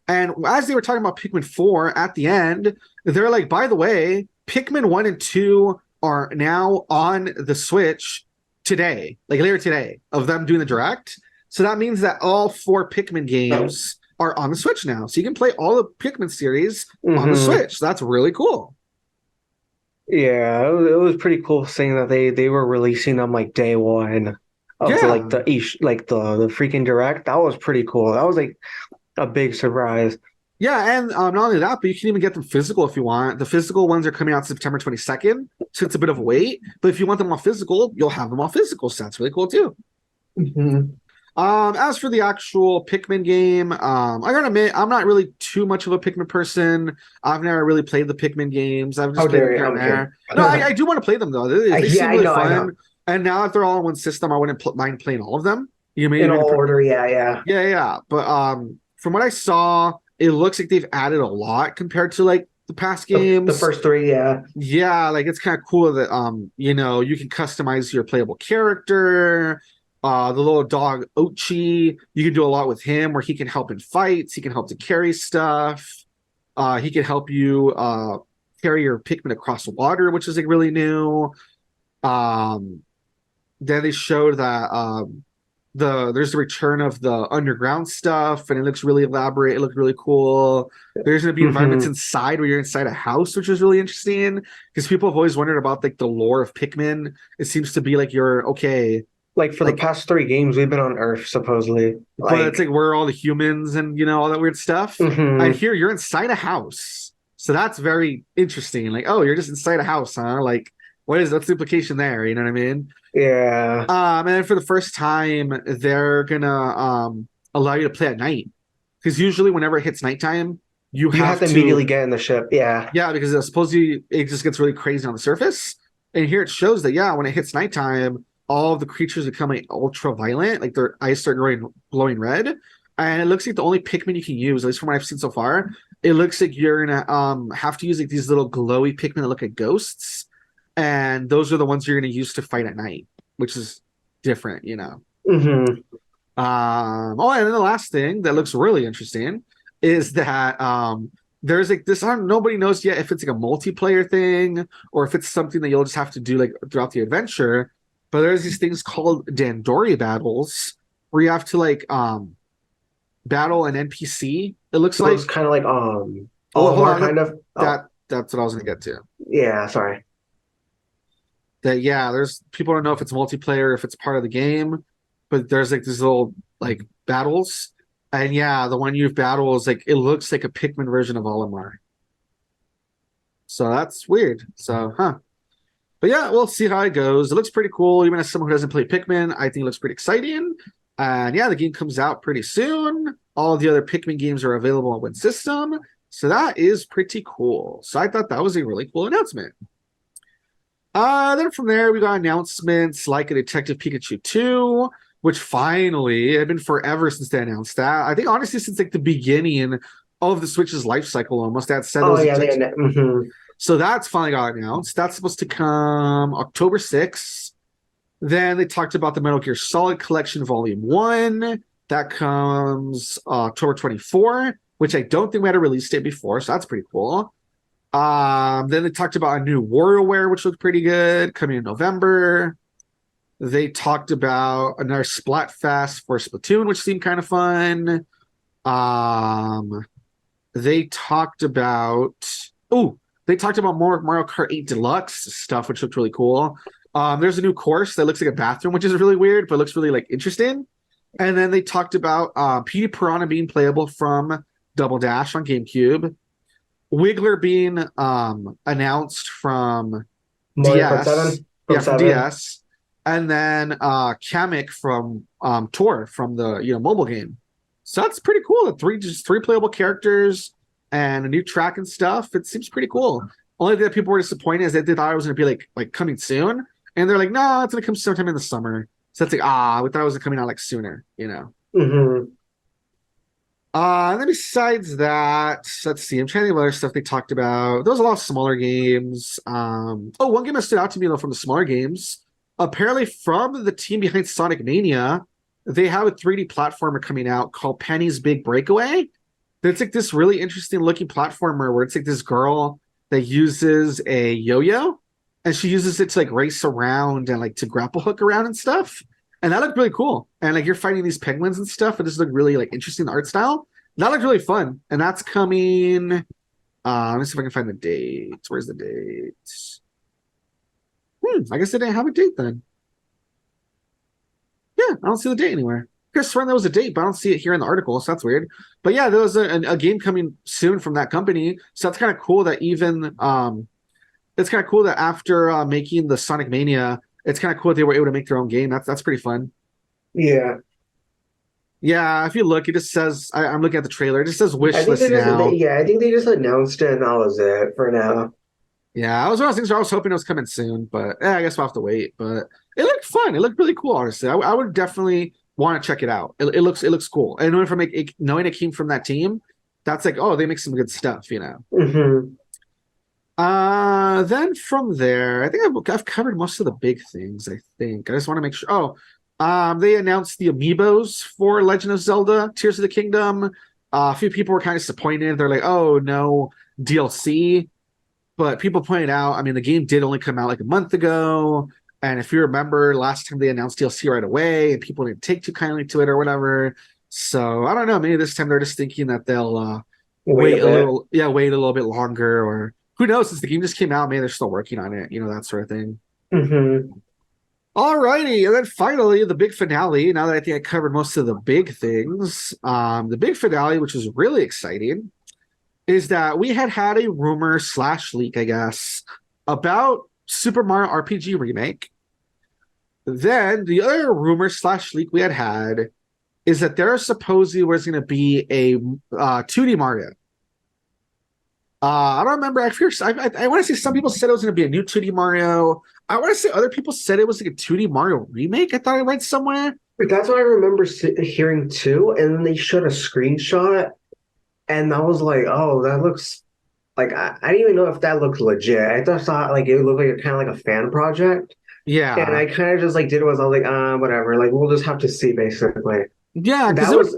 And as they were talking about Pikmin 4 at the end, they're like, by the way, Pikmin 1 and 2 are now on the Switch today, like later today, of them doing the direct. So that means that all 4 Pikmin games are on the Switch now. So you can play all the Pikmin series on the Switch. So that's really cool. Yeah, it was pretty cool seeing that they were releasing them like day one of Yeah. like the the freaking direct. That was pretty cool. That was like a big surprise. Yeah, and not only that, but you can even get them physical if you want. The physical ones are coming out September 22nd, so it's a bit of a wait. But if you want them all physical, you'll have them all physical, so that's really cool too. As for the actual Pikmin game, I gotta admit, I'm not really too much of a Pikmin person. I've never really played the Pikmin games. I've just played them here and there. No, I do want to play them though. They seem really fun. And now that they're all in one system, I wouldn't mind playing all of them. You mean in all order? Yeah. But from what I saw, it looks like they've added a lot compared to like the past games. The first 3, yeah. Yeah, like it's kind of cool that you know, you can customize your playable character. The little dog 𝐥𝐤𝐤, you can do a lot with him where he can help in fights, he can help to carry stuff. He can help you carry your Pikmin across water, which is like really new. Then they showed that there's the return of the underground stuff, and it looks really elaborate. It looked really cool. There's going to be environments inside where you're inside a house, which is really interesting because people have always wondered about like the lore of Pikmin. It seems to be like you're okay. Like for the past 3 games, we've been on Earth supposedly. But it's like where are all the humans and you know all that weird stuff. And here you're inside a house, so that's very interesting. Like, oh, you're just inside a house, huh? Like, what's the implication there? You know what I mean? Yeah. And then for the first time, they're gonna allow you to play at night because usually whenever it hits nighttime, you have to immediately get in the ship. Yeah. Yeah, because supposedly it just gets really crazy on the surface. And here it shows that when it hits nighttime, all of the creatures become like ultra violent, like their eyes start glowing red. And it looks like the only Pikmin you can use, at least from what I've seen so far, it looks like you're gonna have to use like these little glowy Pikmin that look like ghosts. And those are the ones you're gonna use to fight at night, which is different, you know. Mm-hmm. Oh, and then the last thing that looks really interesting is that there's like this, nobody knows yet if it's like a multiplayer thing or if it's something that you'll just have to do like throughout the adventure. But there's these things called Dandori battles where you have to like battle an NPC. It looks like it's kind of like hold on, kind of. That's what I was gonna get to. Yeah, sorry. That there's people don't know if it's multiplayer, if it's part of the game, but there's like these little like battles. And the one you've battled is like it looks like a Pikmin version of Olimar. So that's weird. So But we'll see how it goes. It looks pretty cool. Even as someone who doesn't play Pikmin, I think it looks pretty exciting. And the game comes out pretty soon. All the other Pikmin games are available on one system. So that is pretty cool. So I thought that was a really cool announcement. Then from there, we got announcements like a Detective Pikachu 2, which finally, it had been forever since they announced that. I think honestly, since like the beginning of the Switch's life cycle almost, that said So that's finally got announced. That's supposed to come October 6th. Then they talked about the Metal Gear Solid Collection Volume 1. That comes October 24, which I don't think we had a release date before, so that's pretty cool. Then they talked about a new WarioWare, which looked pretty good, coming in November. They talked about another Splatfest for Splatoon, which seemed kind of fun. They talked about more Mario Kart 8 Deluxe stuff, which looked really cool. There's a new course that looks like a bathroom, which is really weird, but looks really like interesting. And then they talked about Petey Piranha being playable from Double Dash on GameCube. Wiggler being announced from DS. From DS. And then Kamek from Tor from the mobile game. So that's pretty cool. Just three playable characters and a new track and stuff. It seems pretty cool. Only thing that people were disappointed is that they thought it was going to be like coming soon, and they're like, no, it's going to come sometime in the summer. So it's like, we thought it was coming out like sooner, Mm-hmm. And then besides that, let's see. I'm trying to think of other stuff they talked about. There was a lot of smaller games. One game that stood out to me though from the smaller games. Apparently, from the team behind Sonic Mania, they have a 3D platformer coming out called Penny's Big Breakaway. It's like this really interesting looking platformer where it's like this girl that uses a yo-yo, and she uses it to like race around and like to grapple hook around and stuff. And that looked really cool. And like you're fighting these penguins and stuff, and this looked really like interesting art style. That looked really fun. And that's coming. Let me see if I can find the date. Where's the date? I guess they didn't have a date then. Yeah, I don't see the date anywhere. I could have sworn there was a date, but I don't see it here in the article, so that's weird. But yeah, there was a game coming soon from that company, so that's kind of cool that even it's kind of cool that after making the Sonic Mania, it's kind of cool that they were able to make their own game. That's pretty fun. Yeah. Yeah, if you look, it just says I'm looking at the trailer. It just says wish I think list they just, now. I think they just announced it and that was it for now. Yeah, I was one of those things where I was hoping it was coming soon, but I guess we'll have to wait. But it looked fun. It looked really cool, honestly. I would definitely want to check it out. It looks cool. And knowing it came from that team, that's like, oh, they make some good stuff, you know. Then from there, I think I've covered most of the big things. I think I just want to make sure. They announced the amiibos for Legend of Zelda: Tears of the Kingdom. A few people were kind of disappointed. They're like, oh no, DLC. But people pointed out, I mean, the game did only come out like a month ago. And if you remember, last time they announced DLC right away, and people didn't take too kindly to it or whatever. So I don't know. Maybe this time they're just thinking that they'll wait a little bit longer, or who knows? Since the game just came out, maybe they're still working on it. You know, that sort of thing. Alrighty, and then finally the big finale. Now that I think I covered most of the big things, the big finale, which was really exciting, is that we had a rumor / leak, I guess, about Super Mario RPG Remake. Then the other rumor / leak we had is that there supposedly was going to be a 2D Mario. I don't remember. I want to say some people said it was going to be a new 2D Mario. I want to say other people said it was like a 2D Mario remake. I thought I read somewhere. That's what I remember hearing too. And then they showed a screenshot. And I was like, oh, that looks like I didn't even know if that looked legit. I just thought like it looked like kind of like a fan project. Yeah. And I kind of just like did it was I was like, whatever. Like we'll just have to see basically. Yeah, that was.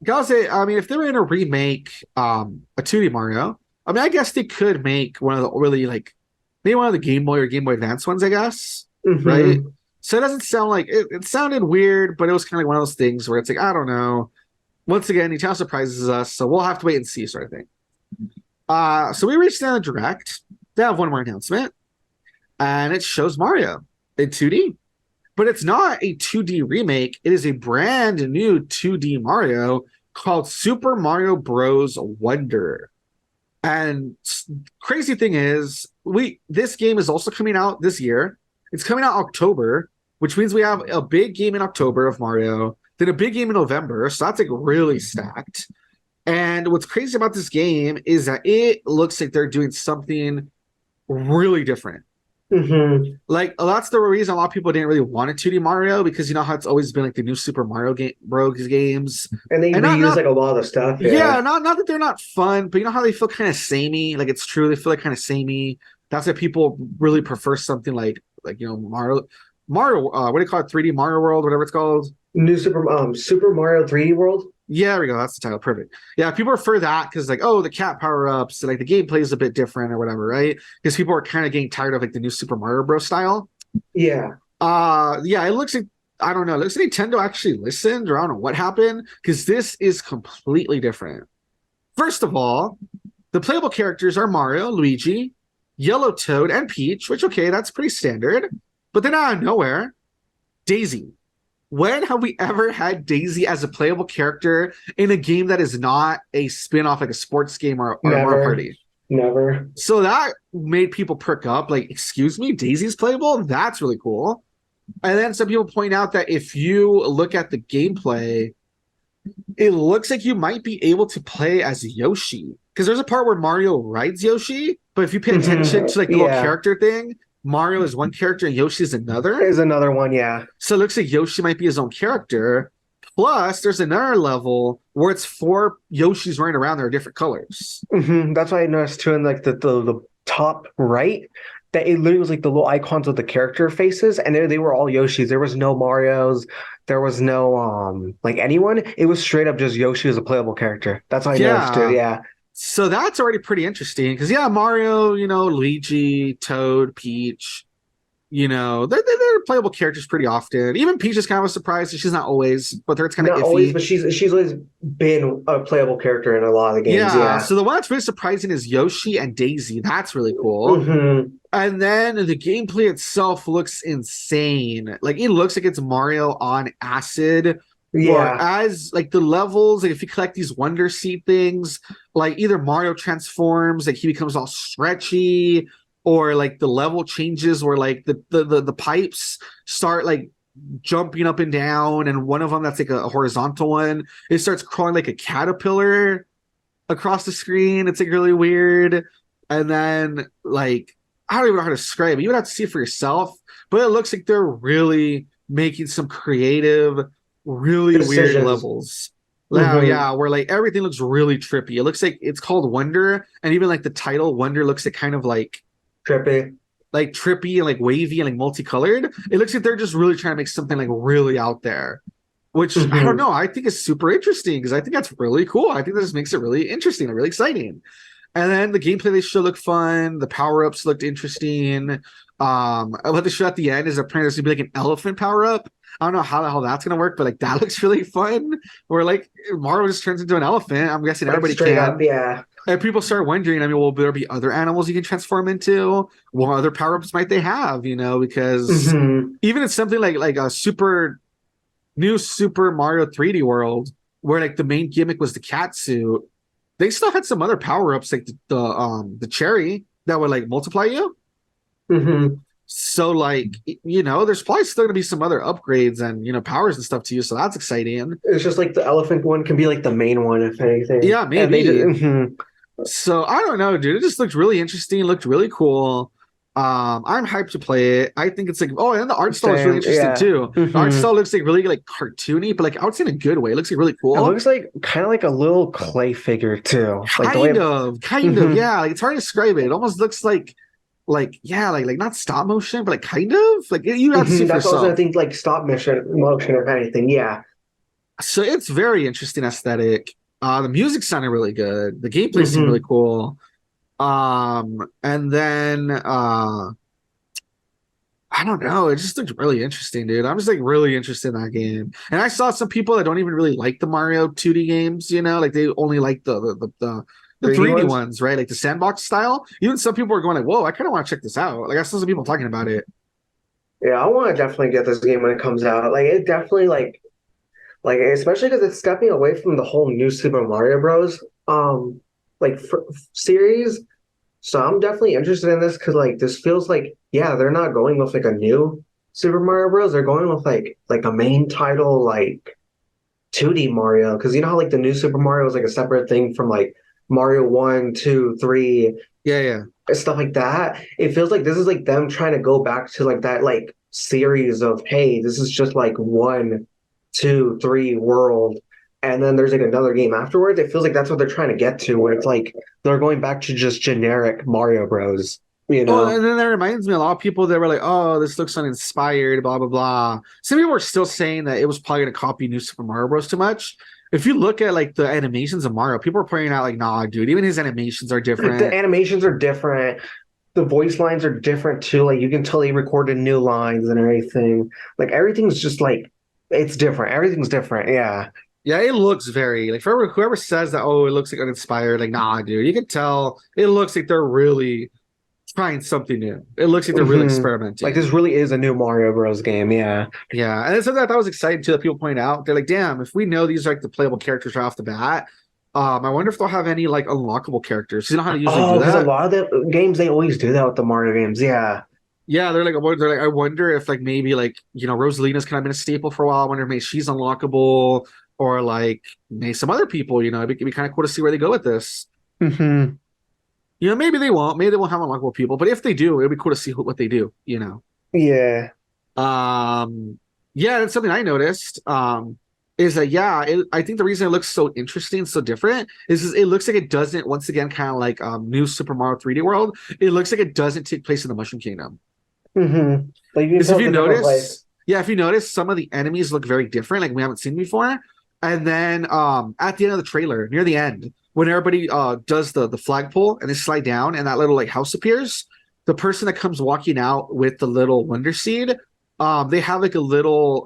Gotta say, I mean, if they were going to remake a 2D Mario, I mean, I guess they could make one of the really like maybe one of the Game Boy or Game Boy Advance ones, I guess. Right? So it doesn't sound like it sounded weird, but it was kind of like one of those things where it's like, I don't know. Once again, Nintendo surprises us, so we'll have to wait and see, sort of thing. So we reached the end of the Direct. They have one more announcement, and it shows Mario in 2D. But it's not a 2D remake. It is a brand new 2D Mario called Super Mario Bros. Wonder. And crazy thing is, this game is also coming out this year. It's coming out October, which means we have a big game in October of Mario, then a big game in November. So that's like really stacked. And what's crazy about this game is that it looks like they're doing something really different. Like that's the reason a lot of people didn't really want a 2D Mario, because you know how it's always been like the new Super Mario Bros. Games, and they reuse like a lot of the stuff. Yeah, not that they're not fun, but you know how they feel kind of samey. Like it's true, they feel like kind of samey. That's why people really prefer something like you know Mario. What do you call it? 3D Mario World, whatever it's called. New Super Mario 3D World. Yeah, there we go. That's the title. Perfect. Yeah, people prefer that because like, oh, the cat power-ups, like the gameplay is a bit different or whatever, right? Because people are kind of getting tired of like the new Super Mario Bros. Style. Yeah. Yeah, it looks like I don't know. It looks like Nintendo actually listened, or I don't know what happened, because this is completely different. First of all, the playable characters are Mario, Luigi, Yellow Toad, and Peach, which okay, that's pretty standard. But then out of nowhere, Daisy. When have we ever had Daisy as a playable character in a game that is not a spin-off, like a sports game or a Mario Party? Never. So that made people perk up, like, excuse me, Daisy's playable? That's really cool. And then some people point out that if you look at the gameplay, it looks like you might be able to play as Yoshi. Because there's a part where Mario rides Yoshi, but if you pay attention to like the little character thing, Mario is one character and Yoshi is another. There's another one, yeah. So it looks like Yoshi might be his own character. Plus, there's another level where it's 4 Yoshis running around that are different colors. That's why I noticed too in like the top right that it literally was like the little icons of the character faces, and they were all Yoshis. There was no Marios. There was no like anyone. It was straight up just Yoshi as a playable character. That's why I noticed it. Yeah. So that's already pretty interesting because yeah, Mario, Luigi, Toad, Peach, they're playable characters pretty often. Even Peach is kind of a surprise. She's not always, but it's kind of Not always, iffy. but she's always been a playable character in a lot of the games. Yeah. Yeah. So the one that's really surprising is Yoshi and Daisy. That's really cool. Hmm. And then the gameplay itself looks insane. Like it looks like it's Mario on acid. Or Yeah. as like the levels, like if you collect these Wonder Seed things, like either Mario transforms, like he becomes all stretchy, or like the level changes where like the pipes start like jumping up and down, and one of them that's like a horizontal one, it starts crawling like a caterpillar across the screen. It's like really weird. And then like I don't even know how to describe it. You would have to see it for yourself, but it looks like they're really making some creative, really weird Decisions. levels. Wow, Hmm. yeah, where like everything looks really trippy. It looks like it's called Wonder, and even like the title Wonder looks like kind of Trippy. like trippy and like wavy and like multicolored. It looks like they're just really trying to make something like really out there, which I don't Hmm. know. I think is super interesting because I think that's really cool. I think that just makes it really interesting and really exciting. And then the gameplay they showed looked fun. The power ups looked interesting. What they showed at the end is apparently there's gonna be like an elephant power up. I don't know how the hell that's gonna work, but like that looks really fun. Where like Mario just turns into an elephant. I'm guessing Like everybody straight up, can. yeah. And people start wondering, I mean, will there be other animals you can transform into? What other power-ups might they have? Because Hmm. even it's something like a new Super Mario 3D World, where like the main gimmick was the cat suit, they still had some other power-ups like the cherry that would like multiply you. Hmm. So like there's probably still gonna be some other upgrades and powers and stuff to you. So that's exciting. It's just like the elephant one can be like the main one, if anything. Yeah, And they maybe. did. Mhm. So I don't know, dude. It just looked really interesting. Looked really cool. I'm hyped to play it. I think it's like, oh, and the art style is really Same, interesting yeah. too. The art Hmm. style looks like really like cartoony, but like I would say in a good way. It looks like really It cool. looks like kind of like a little clay figure too. Like the way. Kind of, Mhm. yeah. Like it's hard to describe it. It almost looks like yeah, like not stop motion, but like kind of like you have to see Mhm. for That's also I yourself. think like stop motion if anything. Yeah. So it's very interesting aesthetic. The music sounded really good. The gameplay seemed really Hmm. cool. And then I don't know. It just looked really interesting, dude. I'm just like really interested in that game. And I saw some people that don't even really like the Mario 2D games, like they only like the 3D 3D ones. ones, right? Like the sandbox style. Even some people are going like, "Whoa, I kind of want to check this out." Like I saw some people talking about it. Yeah, I want to definitely get this game when it comes out. Like it definitely like especially because it's stepping away from the whole new Super Mario Bros. Like series. So I'm definitely interested in this because like this feels like yeah they're not going with like a new Super Mario Bros. They're going with like a main title like 2D Mario because you know how like the new Super Mario is like a separate thing from like Mario 1, 2, 3 Yeah, yeah. and stuff like that. It feels like this is like them trying to go back to like that like series of hey this is just like 1, 2, 3 world and then there's like another game afterwards. It feels like that's what they're trying to get to where it's like they're going back to just generic Mario Bros. You Oh, know? and then that reminds me, a lot of people that were like, "Oh, this looks uninspired," blah blah blah. Some people were still saying that it was probably going to copy New Super Mario Bros. Too much. If you look at like the animations of Mario, people are pointing out like, "Nah, dude, even his animations are The different." animations are different. The voice lines are different too. Like you can tell they recorded new lines and everything. Like everything's just like it's different. Everything's different. Yeah. Yeah, it looks very like for whoever says that. Oh, it looks like uninspired. Like, nah, dude, you can tell it looks like they're really trying something new. It looks like they're really Hmm. Like experimenting. this really is a new Mario Bros. Game. Yeah. Yeah, and it's something that I thought was exciting too that people point out. They're like, "Damn, if we know these are like the playable characters right off the bat, I wonder if they'll have any like unlockable characters. You know how to usually do Oh, because a that? lot of the games they always do that with the Mario games. Yeah. Yeah, I wonder if like maybe like Rosalina's kind of been a staple for a while. I wonder if maybe she's unlockable or like maybe some other people. It'd be kind of cool to see where they go with this. Hmm. Maybe they won't. Maybe they won't have unlockable people, but if they do, it'd be cool to see what they do. Yeah. Um, yeah, that's something I noticed. Is that yeah? I think the reason it looks so interesting, so different, is it looks like it doesn't. Once again, kind of like New Super Mario 3D World. It looks like it doesn't take place in the Mushroom Kingdom. Hmm. Like you can Because if tell you it's a different place. notice, yeah, if you notice, some of the enemies look very different, like we haven't seen before. And then at the end of the trailer, near the end, when everybody does the flagpole and they slide down and that little like house appears, the person that comes walking out with the little wonder seed, they have like a little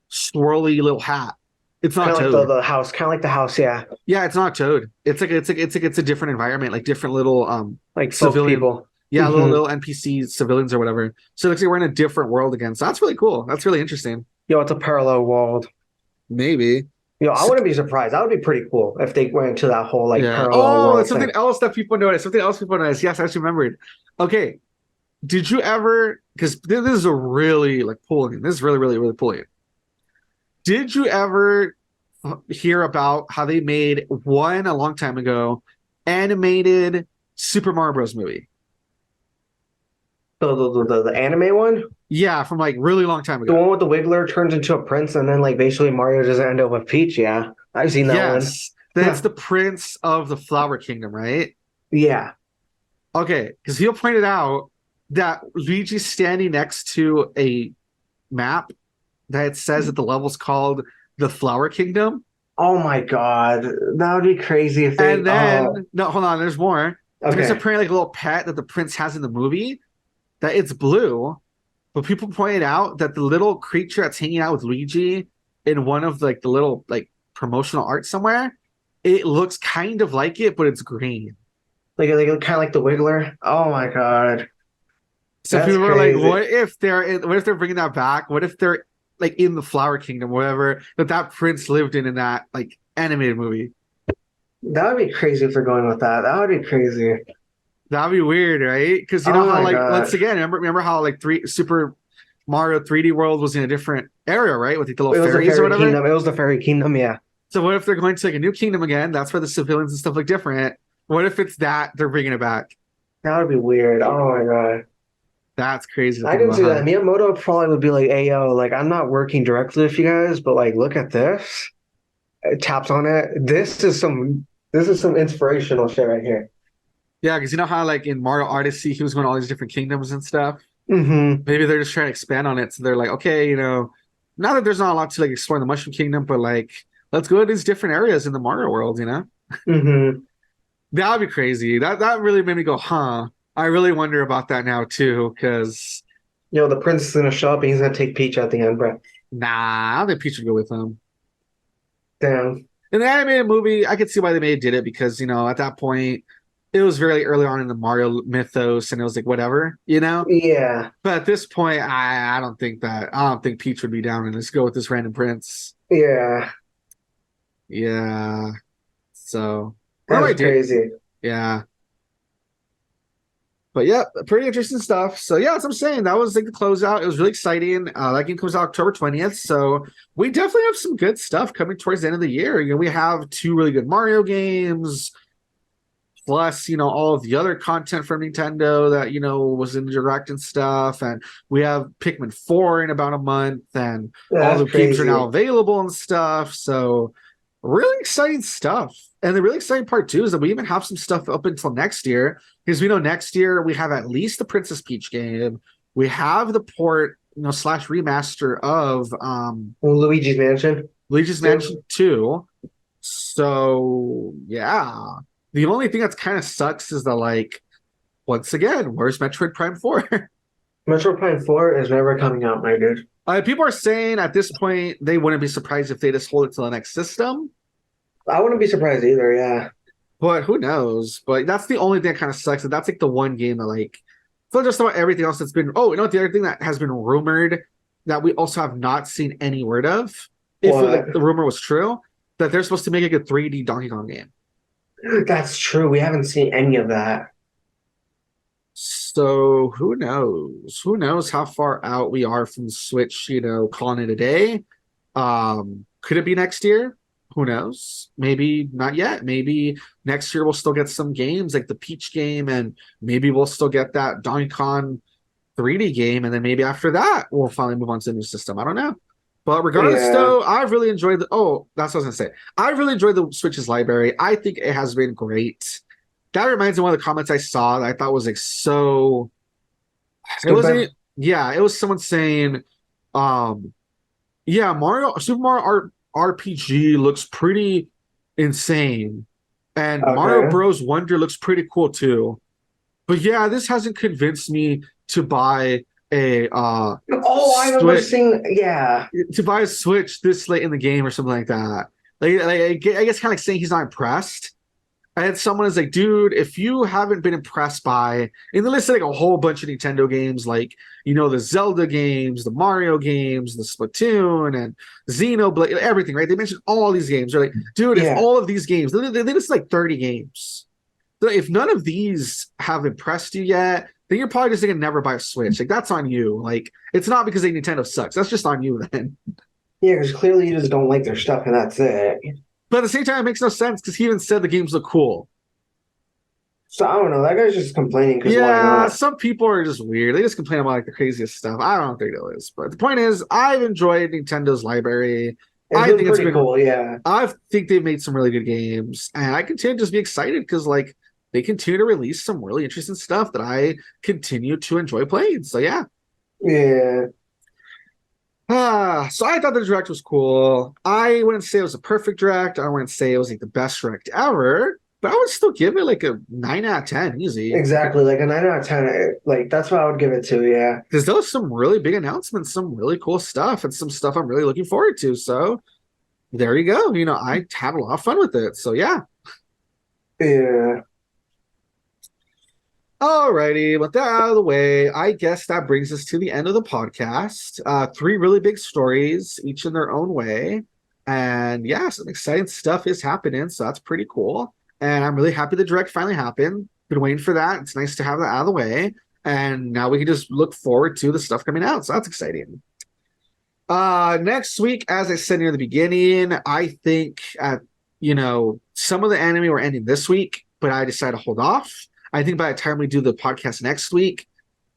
swirly little hat. It's not Kind of Toad. like the house, kind of like the house, yeah. Yeah, it's not Toad. It's a different environment, like different little Like folk civilian. people. Yeah, Hmm. little NPC civilians or whatever. So it looks like we're in a different world again. So that's really cool. That's really interesting. Yo, it's a parallel world. Maybe. Yo, I So, wouldn't be surprised. That would be pretty cool if they went into that whole like yeah. parallel Oh, it's world something thing. else that people notice. Something else people notice. Yes, I just remembered. Okay. Did you ever, because this is a really like pulling, this is really, really, really pulling. Did you ever hear about how they made one a long time ago animated Super Mario Bros. Movie? The anime one, Yeah, from like really long time the ago. one with the Wiggler turns into a prince, and then like basically Mario doesn't end up with Peach. Yeah, I've seen that one. Yes. That's the Prince of the Flower Kingdom, right? Yeah. Okay, because he pointed out that Luigi's standing next to a map that it says that the level's called the Flower Kingdom. Oh my God, that would be crazy if they. And then, no, hold on, there's more. There's Okay. apparently like a little pet that the prince has in the movie that it's blue, but people pointed out that the little creature that's hanging out with Luigi in one of like the little like promotional art somewhere, it looks kind of like it, but it's green. Like kind of like the Wiggler. Oh my God, So that's people were like, crazy. what if they're bringing that back? What if they're like in the Flower Kingdom, whatever that prince lived in that like animated movie? That would be crazy if they're going with that. That would be crazy. That'd be weird, right? Because you know Oh how my like once God. again, remember how like three Super Mario 3D World was in a different area, right? With like, the It little was the fairies or Fairy whatever. Kingdom. It was the Fairy Kingdom. Yeah. So what if they're going to like a new kingdom again? That's where the civilians and stuff look different. What if it's that they're bringing it back? That would be weird. Oh my God. That's crazy to I think can about, see huh? that. Miyamoto probably would be like, "Hey, yo, like I'm not working directly with you guys, but like, look at this." It taps on it. This is some inspirational shit right here. Yeah, because you know how like in Mario Odyssey he was going to all these different kingdoms and stuff. Hmm. Maybe they're just trying to expand on it. So they're like, okay, now that there's not a lot to like explore in the Mushroom Kingdom, but like let's go to these different areas in the Mario world. Hmm. That would be crazy. That really made me go, huh? I really wonder about that now too, because You know, the prince is gonna show up and he's gonna take Peach at the end, bro. nah, I don't think Peach would go with them. Damn. In the animated movie, I could see why they did it because at that point it was very early on in the Mario mythos, and it was like whatever. Yeah. But at this point, I don't think that. I don't think Peach would be down and let's go with this random prince. Yeah. Yeah. So what do I That's do? crazy. Yeah. But yeah, pretty interesting stuff. So yeah, as I'm saying, that was like the closeout. It was really exciting. That game comes out October 20th. So we definitely have some good stuff coming towards the end of the year. We have two really good Mario games, plus all of the other content from Nintendo that was in the direct and stuff. And we have Pikmin 4 in about a month, and all That's the games are now crazy. available and stuff. So really exciting stuff. And the really exciting part too is that we even have some stuff up until next year, because we know next year we have at least the Princess Peach game. We have the port, slash remaster of Luigi's Mansion. Luigi's Two. Mansion 2. So yeah. The only thing that's kind of sucks is that, like, once again, where's Metroid Prime 4? Metro Prime 4 is never coming out, my dude. People are saying at this point they wouldn't be surprised if they just hold it to the next system. I wouldn't be surprised either, yeah. But who knows? But that's the only thing that kind of sucks. That's like the one game that, like, for just about everything else that's been. Oh, the other thing that has been rumored that we also have not seen any word of, if like, What? the rumor was true, that they're supposed to make like a 3D Donkey Kong game. That's true. We haven't seen any of that. So who knows? Who knows how far out we are from Switch, calling it a day? Could it be next year? Who knows? Maybe not yet. Maybe next year we'll still get some games like the Peach game, and maybe we'll still get that Donkey Kong 3D game, and then maybe after that we'll finally move on to the new system. I don't know. But regardless, Yeah. though, I've really enjoyed that's what I was gonna say. I really enjoyed the Switch's library. I think it has been great. That reminds me of one of the comments I saw that I thought was like so. It wasn't. Yeah, it was someone saying, yeah, Super Mario RPG looks pretty insane, and Mario Okay. Bros. Wonder looks pretty cool too. But yeah, this hasn't convinced me to buy a Oh, I remember Switch seeing. Yeah. Switch this late in the game or something like that. I guess kind of like saying he's not impressed. And someone is like, dude, if you haven't been impressed by, and they listed like a whole bunch of Nintendo games, like, the Zelda games, the Mario games, the Splatoon, and Xenoblade, everything, right? They mentioned all these games. They're like, dude, if Yeah. all of these games, they list like 30 games. So if none of these have impressed you yet, then you're probably just gonna never buy a Switch. Like, that's on you. Like, it's not because Nintendo sucks. That's just on you then. Yeah, because clearly you just don't like their stuff, and that's it. But at the same time, it makes no sense because he even said the games look cool. So I don't know. That guy's just complaining because why Yeah, not? some people are just weird. They just complain about like the craziest stuff. I don't think it is. But the point is, I've enjoyed Nintendo's library. It's been pretty cool. Yeah. I think they've made some really good games, and I continue to just be excited because like they continue to release some really interesting stuff that I continue to enjoy playing. So yeah. Yeah. So I thought the direct was cool. I wouldn't say it was a perfect direct. I wouldn't say it was like the best direct ever, but I would still give it like a 9 out of 10, easy. Exactly. Like a 9 out of 10. Like that's what I would give it to. Yeah. Because there was some really big announcements, some really cool stuff, and some stuff I'm really looking forward to. So there you go. I had a lot of fun with it. So yeah. Yeah. Alrighty, with that out of the way, I guess that brings us to the end of the podcast. Three really big stories, each in their own way. And yeah, some exciting stuff is happening, so that's pretty cool. And I'm really happy the direct finally happened. Been waiting for that. It's nice to have that out of the way. And now we can just look forward to the stuff coming out. So that's exciting. Next week, as I said near the beginning, I think some of the anime were ending this week, but I decided to hold off. I think by the time we do the podcast next week,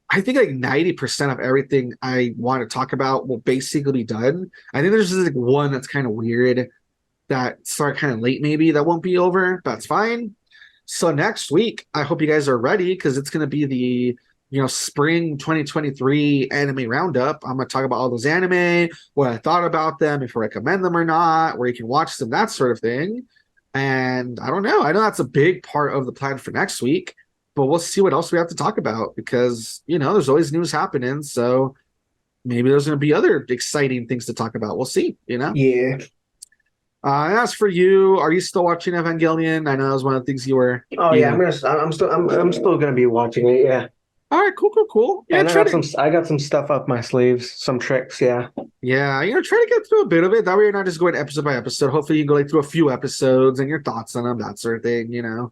I think like 90% of everything I want to talk about will basically be done. I think there's just like one that's kind of weird that started kind of late, maybe that won't be over. But that's fine. So next week, I hope you guys are ready because it's going to be the spring 2023 anime roundup. I'm going to talk about all those anime, what I thought about them, if I recommend them or not, where you can watch them, that sort of thing. And I don't know. I know that's a big part of the plan for next week. But we'll see what else we have to talk about because, there's always news happening. So maybe there's going to be other exciting things to talk about. We'll see, Yeah. And as for you, are you still watching Evangelion? I know that was one of the things you were. Oh yeah. I'm still gonna be watching it. Yeah. All right, cool. Yeah, And I got some stuff up my sleeves, some tricks. Yeah. Yeah, try to get through a bit of it. That way you're not just going episode by episode. Hopefully you can go like through a few episodes and your thoughts on them, that sort of thing.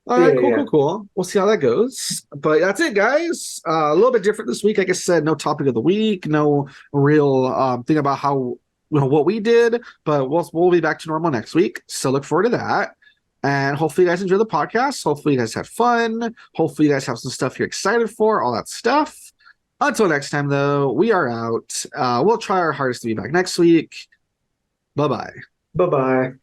All right, cool. We'll see how that goes. But that's it, guys. A little bit different this week. Like I said, no topic of the week, no real thing about how what we did. But we'll be back to normal next week. So look forward to that. And hopefully you guys enjoy the podcast. Hopefully you guys had fun. Hopefully you guys have some stuff you're excited for, all that stuff. Until next time, though, we are out. We'll try our hardest to be back next week. Bye-bye. Bye bye.